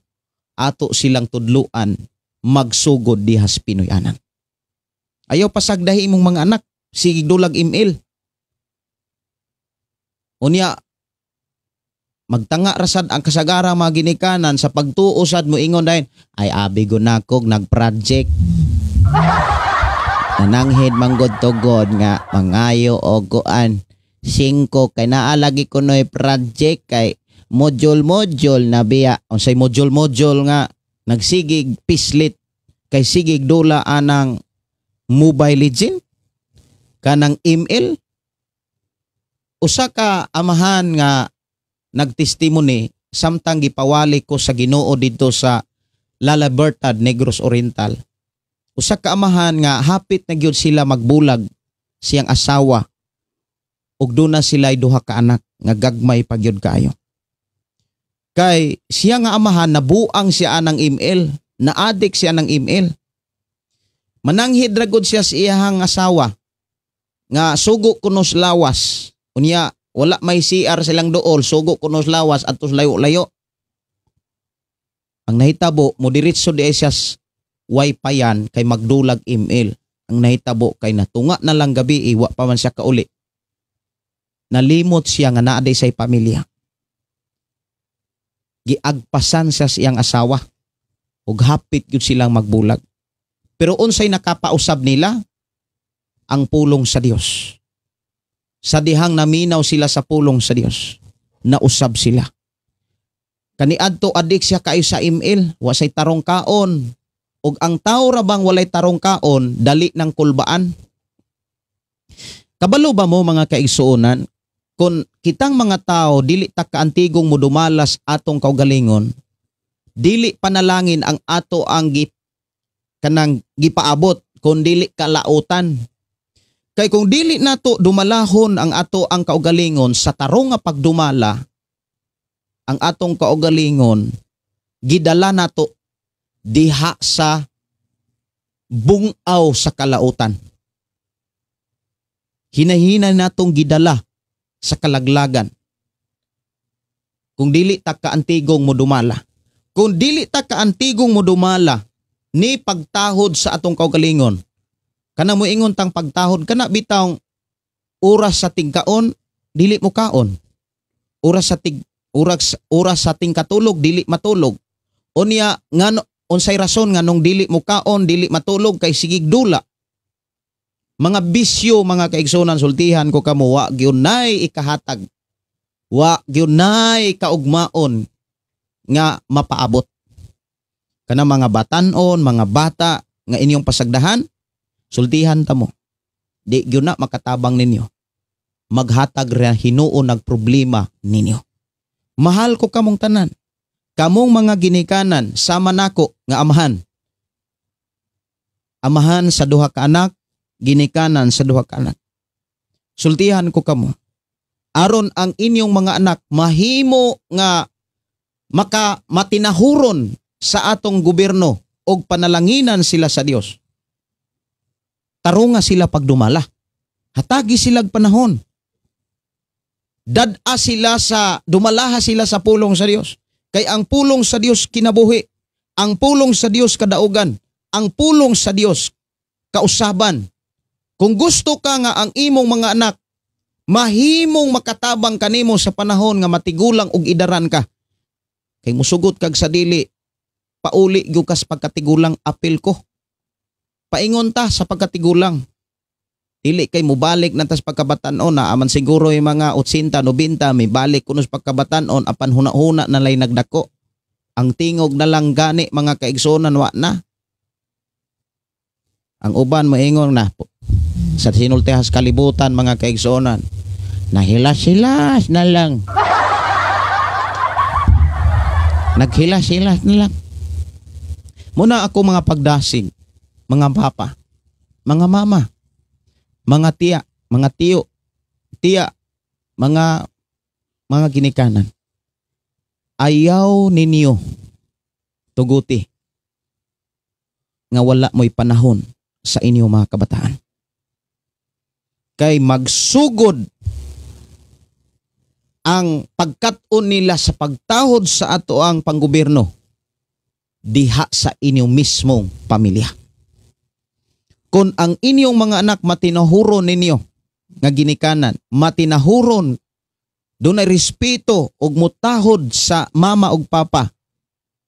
ato silang tudluan, magsugod dihas Pinoyanan. Ayaw pasagdahi imong mga anak, sige dulag email. Unya, magtanga rasad ang kasagara mga ginikanan sa pagtuusad mo ingon dahil, ay abi gunakog nag-project. Nananghid manggod to God nga mangayo o kuan. 5 kay naalagi ko noy project kay module na biya. Unsay module nga nagsigig pislit kay sigig dula anang Mobile Legend kanang email. Usa ka amahan nga nagtestimony samtang gipawali ko sa Ginoo dito sa La Libertad, Negros Oriental. Usa ka amahan nga hapit na gyud sila magbulag siyang asawa ug doon na sila duha ka anak nga gagmay pa gyud kaayo. Kay siya nga amahan nabuang siya anang email, na-addict siya ng email. Mananghid ra gud siya sa iyang asawa nga sugo kunos lawas. Unya wala may CR silang dool, sugo kunos lawas atos layo-layo. Ang nahitabo mo diretso di siya wifi yan kay magdulag email. Ang nahitabo kay natunga na lang gabi iwa pa man siya kauli. Nalimot siya nga naa day say pamilya. Giagpasan siya sa iyang asawa ug hapit gyud silang magbulag. Pero unsay nakapausab nila? Ang pulong sa Dios. Sa dihang naminaw sila sa pulong sa Dios, nausab sila. Kaniadto adik siya kayo sa email, wasay tarong kaon. Ug ang tao ra bang walay tarong kaon, dali ng kulbaan. Kabalo ba mo mga kaigsuonan, kung kitang mga tao dili ta kaantigong modumalas atong kaugalingon, dili panalangin ang ato ang kanang gipaabot kung dili kalautan. Kay kung dili nato dumalahon ang ato ang kaugalingon sa tarong nga pagdumala, ang atong kaugalingon gidala nato diha sa bungaw sa kalautan. Hinahina natong gidala sa kalaglagan. Kung dili ta kaantigong modumala. Kung dili ta kaantigong modumala ni pagtahod sa atong kaugalingon. Kana mo ingon tang pagtahod kana bitawng oras sa tingkaon dili mo kaon. Oras sa tingkatulog dili matulog. Unya ngano unsay rason nga nung dili mo kaon dili matulog kay sigig dula. Mga bisyo mga kaigsunan sultihan ko kamo wa gyunay ikahatag. Wa gyunay kaugmaon nga mapaabot. Kana mga batanon, mga bata nga inyong pasagdahan, sultihan ta mo. Di gyud na makatabang ninyo. Maghatag ra Hinuo nagproblema ninyo. Mahal ko kamong tanan. Kamong mga ginikanan sama nako nga amahan. Amahan sa duha ka anak, ginikanan sa duha ka anak. Sultihan ko kamo. Aron ang inyong mga anak mahimo nga matinahuron sa atong gobyerno og panalanginan sila sa Dios. Tarunga sila pagdumala. Hatagi silag panahon. Dad-a sila dumalaha sila sa pulong sa Dios. Kay ang pulong sa Dios kinabuhi. Ang pulong sa Dios kadaugan. Ang pulong sa Dios kausaban. Kung gusto ka nga ang imong mga anak mahimong makatabang kanimo sa panahon nga matigulang og idaran ka. Kay musugot kag sa dili, pauli gyud kas pagkatigulang apil ko. Paingon ta sa pagkatigulang. Dili kay mubalik na tas pagkabatan-on na aman siguro yung mga 80, 90 may balik kuno sa pagkabatan-on apan huna-huna na lay nagdako. Ang tingog na lang gani mga kaigsonan wa na. Ang uban moingon na sa sinultihas kalibutan mga kaigsonan. Nahilas-hilas na lang. Naghilas-hilas na lang. Muna ako mga pagdasig, mga papa, mga mama, mga tiya, mga tiya, mga ginikanan. Ayaw ninyo tuguti nga wala mo'y panahon sa inyo mga kabataan. Kay magsugod ang pagkat-on nila sa pagtahod sa ato ang panggobyerno diha sa inyong mismong pamilya. Kung ang inyong mga anak matinahuron ninyo nga ginikanan, matinahuron dunay respeto ug mutahod sa mama ug papa,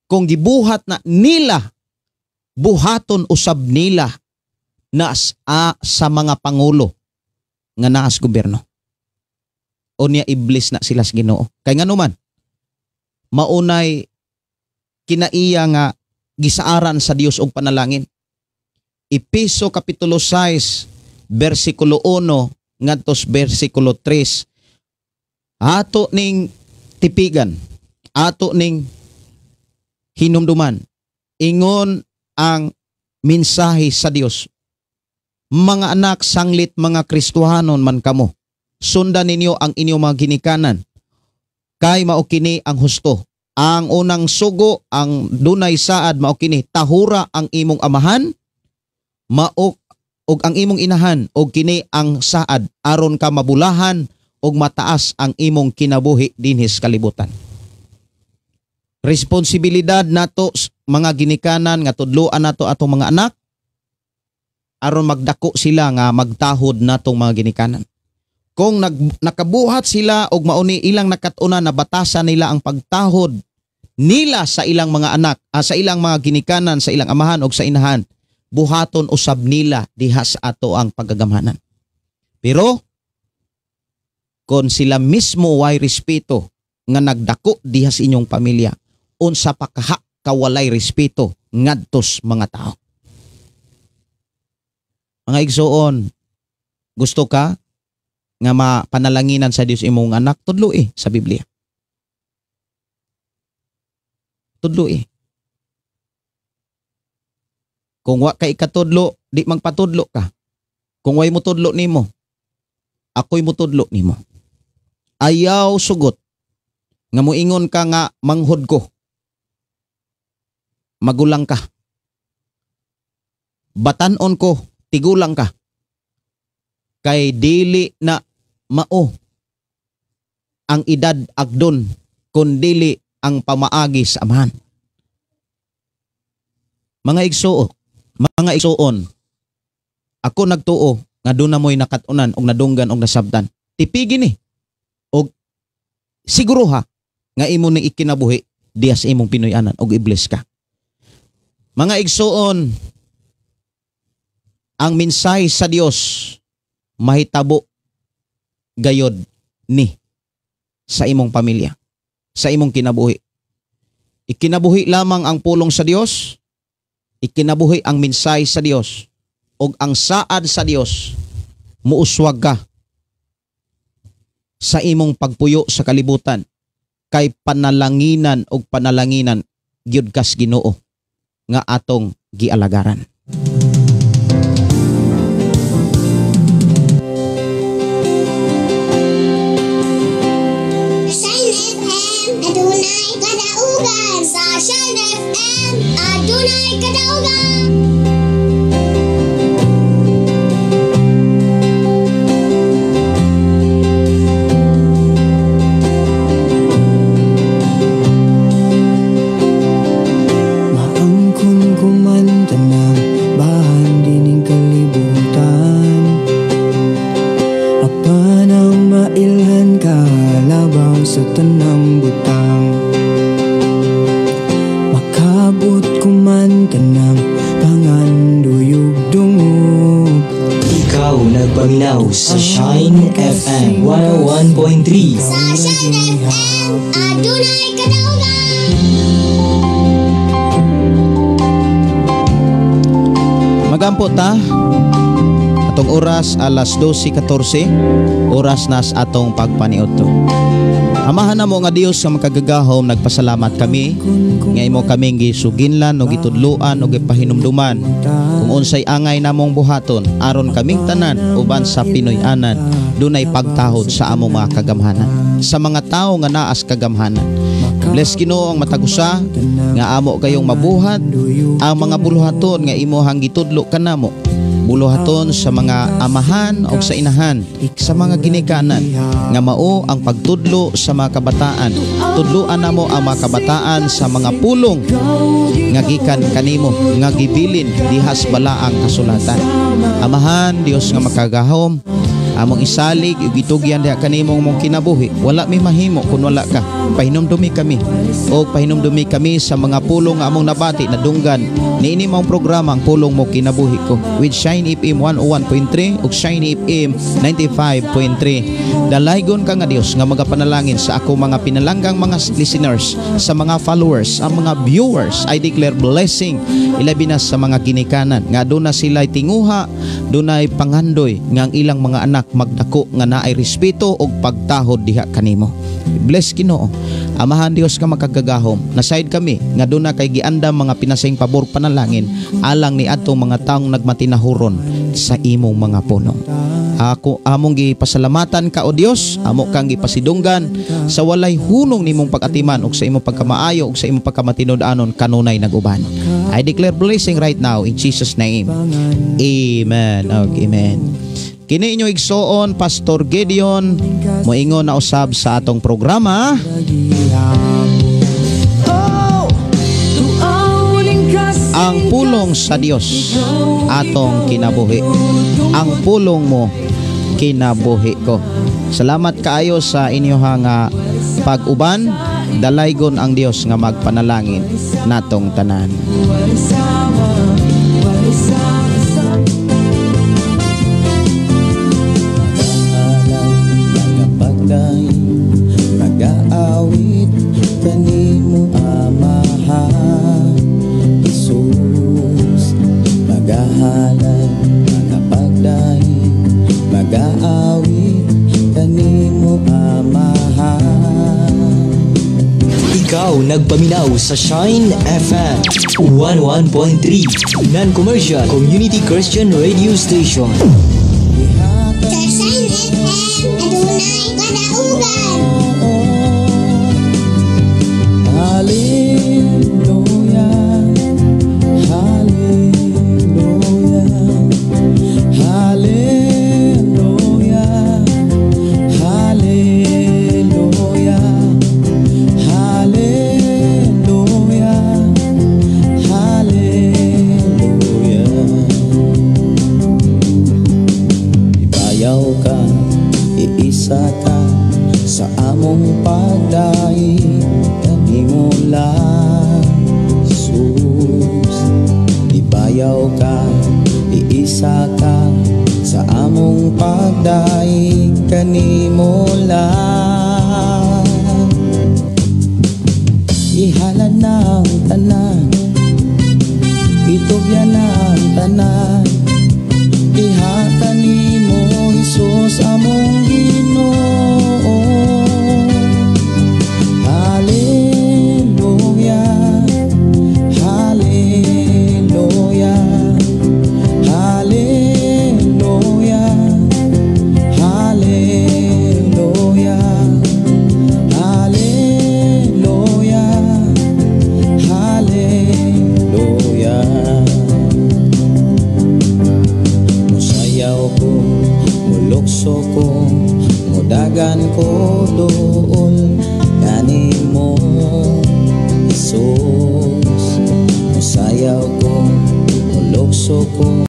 kung gibuhat na nila, buhaton usab nila sa mga pangulo nga naas gobyerno. O niya iblis na sila sa Ginoo. Kay nga naman, maunay kinaiya nga gisaaran sa Dios og panalangin. Epeso kapitulo 6 bersikulo 1 ngadto bersikulo 3. Ato ning tipigan, ato ning hinumduman. Ingon ang mensahe sa Dios. Mga anak, sanglit mga Kristohanon man kamo. Sundan ninyo ang inyong mga ginikanan. Kay maukini ang husto. Ang unang sugo, ang dunay saad, maukini. Tahura ang imong amahan, maok og ang imong inahan, og kini ang saad. Aron ka mabulahan, og mataas ang imong kinabuhi dinhis kalibutan. Responsibilidad nato mga ginikanan nga tudloan nato atong mga anak, aron magdako sila nga magtahod natong mga ginikanan. Kung nakabuhat sila og mauni ilang nakatuna na batasan nila ang pagtahod nila sa ilang mga anak, sa ilang mga ginikanan, sa ilang amahan og sa inahan, buhaton usab nila diha sa ato ang pagagamanan. Pero kung sila mismo way respeto nga nagdako diha sa inyong pamilya, unsa pa kaha kawalay respeto ngadtos mga tao. Mga igsoon, gusto ka nga mapanalanginan sa Dios imong anak, tudlo sa Biblia. Tudlo Kung wa kay katudlo, di magpatudlo ka. Kung way mo tudlo nimo, ako'y mo tudlo nimo. Ayaw sugot nga moingon ka nga manghod ko. Magulang ka. Batanon ko, tigulang ka. Kay dili na mao ang edad agdon kun dili ang pamaagi sa amahan. Mga igsoon, ako nagtuo nga doon na mo'y nakatunan og nadunggan og nasabtan. Tipigi ni. Og siguro ha nga imo ning ikinabuhi diha sa imong Pinoy-anan og iblis ka. Mga igsoon, ang mensahe sa Dios mahitabo gayod ni sa imong pamilya, sa imong kinabuhi. Ikinabuhi lamang ang pulong sa Dios, ikinabuhi ang mensahe sa Dios, og ang saad sa Dios muuswag ka sa imong pagpuyo sa kalibutan kay panalanginan og panalanginan gyud kas Ginoo nga atong gialagaran. Shine FM, adunay kadaug Shine FM, adunay kadaugan. Maangkon kumanta ng bahan dining kalibutan. Apan ang mailhan ka labaw sa tanang butang. Makabot kumanta ng panganduyog dungog. Ikaw nagpaminaw sa Shine FM 101.3. Sa Shine FM, adunay kadaugan. Magampo ta. Atong oras alas 12:14, oras nas atong pagpaniudto. Amahan na mo nga Dios nga makagagahom, nagpasalamat kami nga imo kaming gisuginlan o gitudluan o gipahinumduman kung unsay angay namong buhaton aron kaming tanan uban sa Pinoy-anan dunay pagtahod sa among mga kagamhanan sa mga tawo nga naas kagamhanan. Bless Ginoo ang matagusa nga amo kayong mabuhat ang mga buluhaton nga imuhang gitudlo kanamo, buluhaton sa mga amahan o sa inahan, sa mga ginikanan nga mao ang pagtudlo sa mga kabataan. Tudloan namo ang mga kabataan sa mga pulong nga gikan kanimo nga gibilin dihas balaang kasulatan. Amahan Dios nga makagahom, among isalig gitugyan diha kanimong mong kinabuhi. Wala mi mahimo kun wala ka. Pahinumdumi kami o pahinumdumi kami sa mga pulong nga among nabati na dunggan niini mong programa ang pulong mo kinabuhi ko with Shine FM 101.3 ug Shine FM 95.3. Dalaygon ka nga Dios nga magapanalangin sa ako mga pinalanggang mga listeners, sa mga followers, ang mga viewers. I declare blessing ilabi na sa mga ginikanan nga aduna sila tinguha, dunay pangandoy nga ang ilang mga anak magdako nga naay respeto og pagtahod diha kanimo. Bless Ginoo. Amahan Dios ka makagagahom. Nasayod kami nga duna kay giandam mga pinasayng pabor panalangin alang ni atong mga taong nagmatinahuron sa imong mga puno. Ako among gipasalamatan ka o Dios, amo kang gipasidunggan sa walay hunong nimong pag-atiman ug sa imong pagkamaayo ug sa imong pagkamatinud-anon kanunay naguban. I declare blessing right now in Jesus name. Amen. Amen. Kini inyo igsoon Pastor Gideon moingon na usab sa atong programa. Ang pulong sa Dios atong kinabuhi. Ang pulong mo kinabuhi ko. Salamat kaayo sa inyoha nga pag-uban. Dalaygon ang Dios nga magpanalangin natong tanan. Mag-aawit kanimo amahan Jesus, magahalan mga pagdahin, mag-aawit kanimo amahan. Ikaw nagpaminaw sa Shine FM 101.3, non-commercial community Christian radio station. Sa Shine FM, adunay kadaugan. Hallelujah, hallelujah, hallelujah, hallelujah, hallelujah, hallelujah. Ibayaw ka, iisa ka sa among pagdaig. Kanimo lang Jesus, ibayaw ka, iisa ka sa among pagdaig. Kanimo lang ihalan ng tanan, itugyan ng tanan, iha kanimo Jesus among Ginoo. Hallelujah, hallelujah, hallelujah, hallelujah, hallelujah, hallelujah, puso ko, mudagan ko doon kanimo Jesus. Musayaw ko, mulokso ko.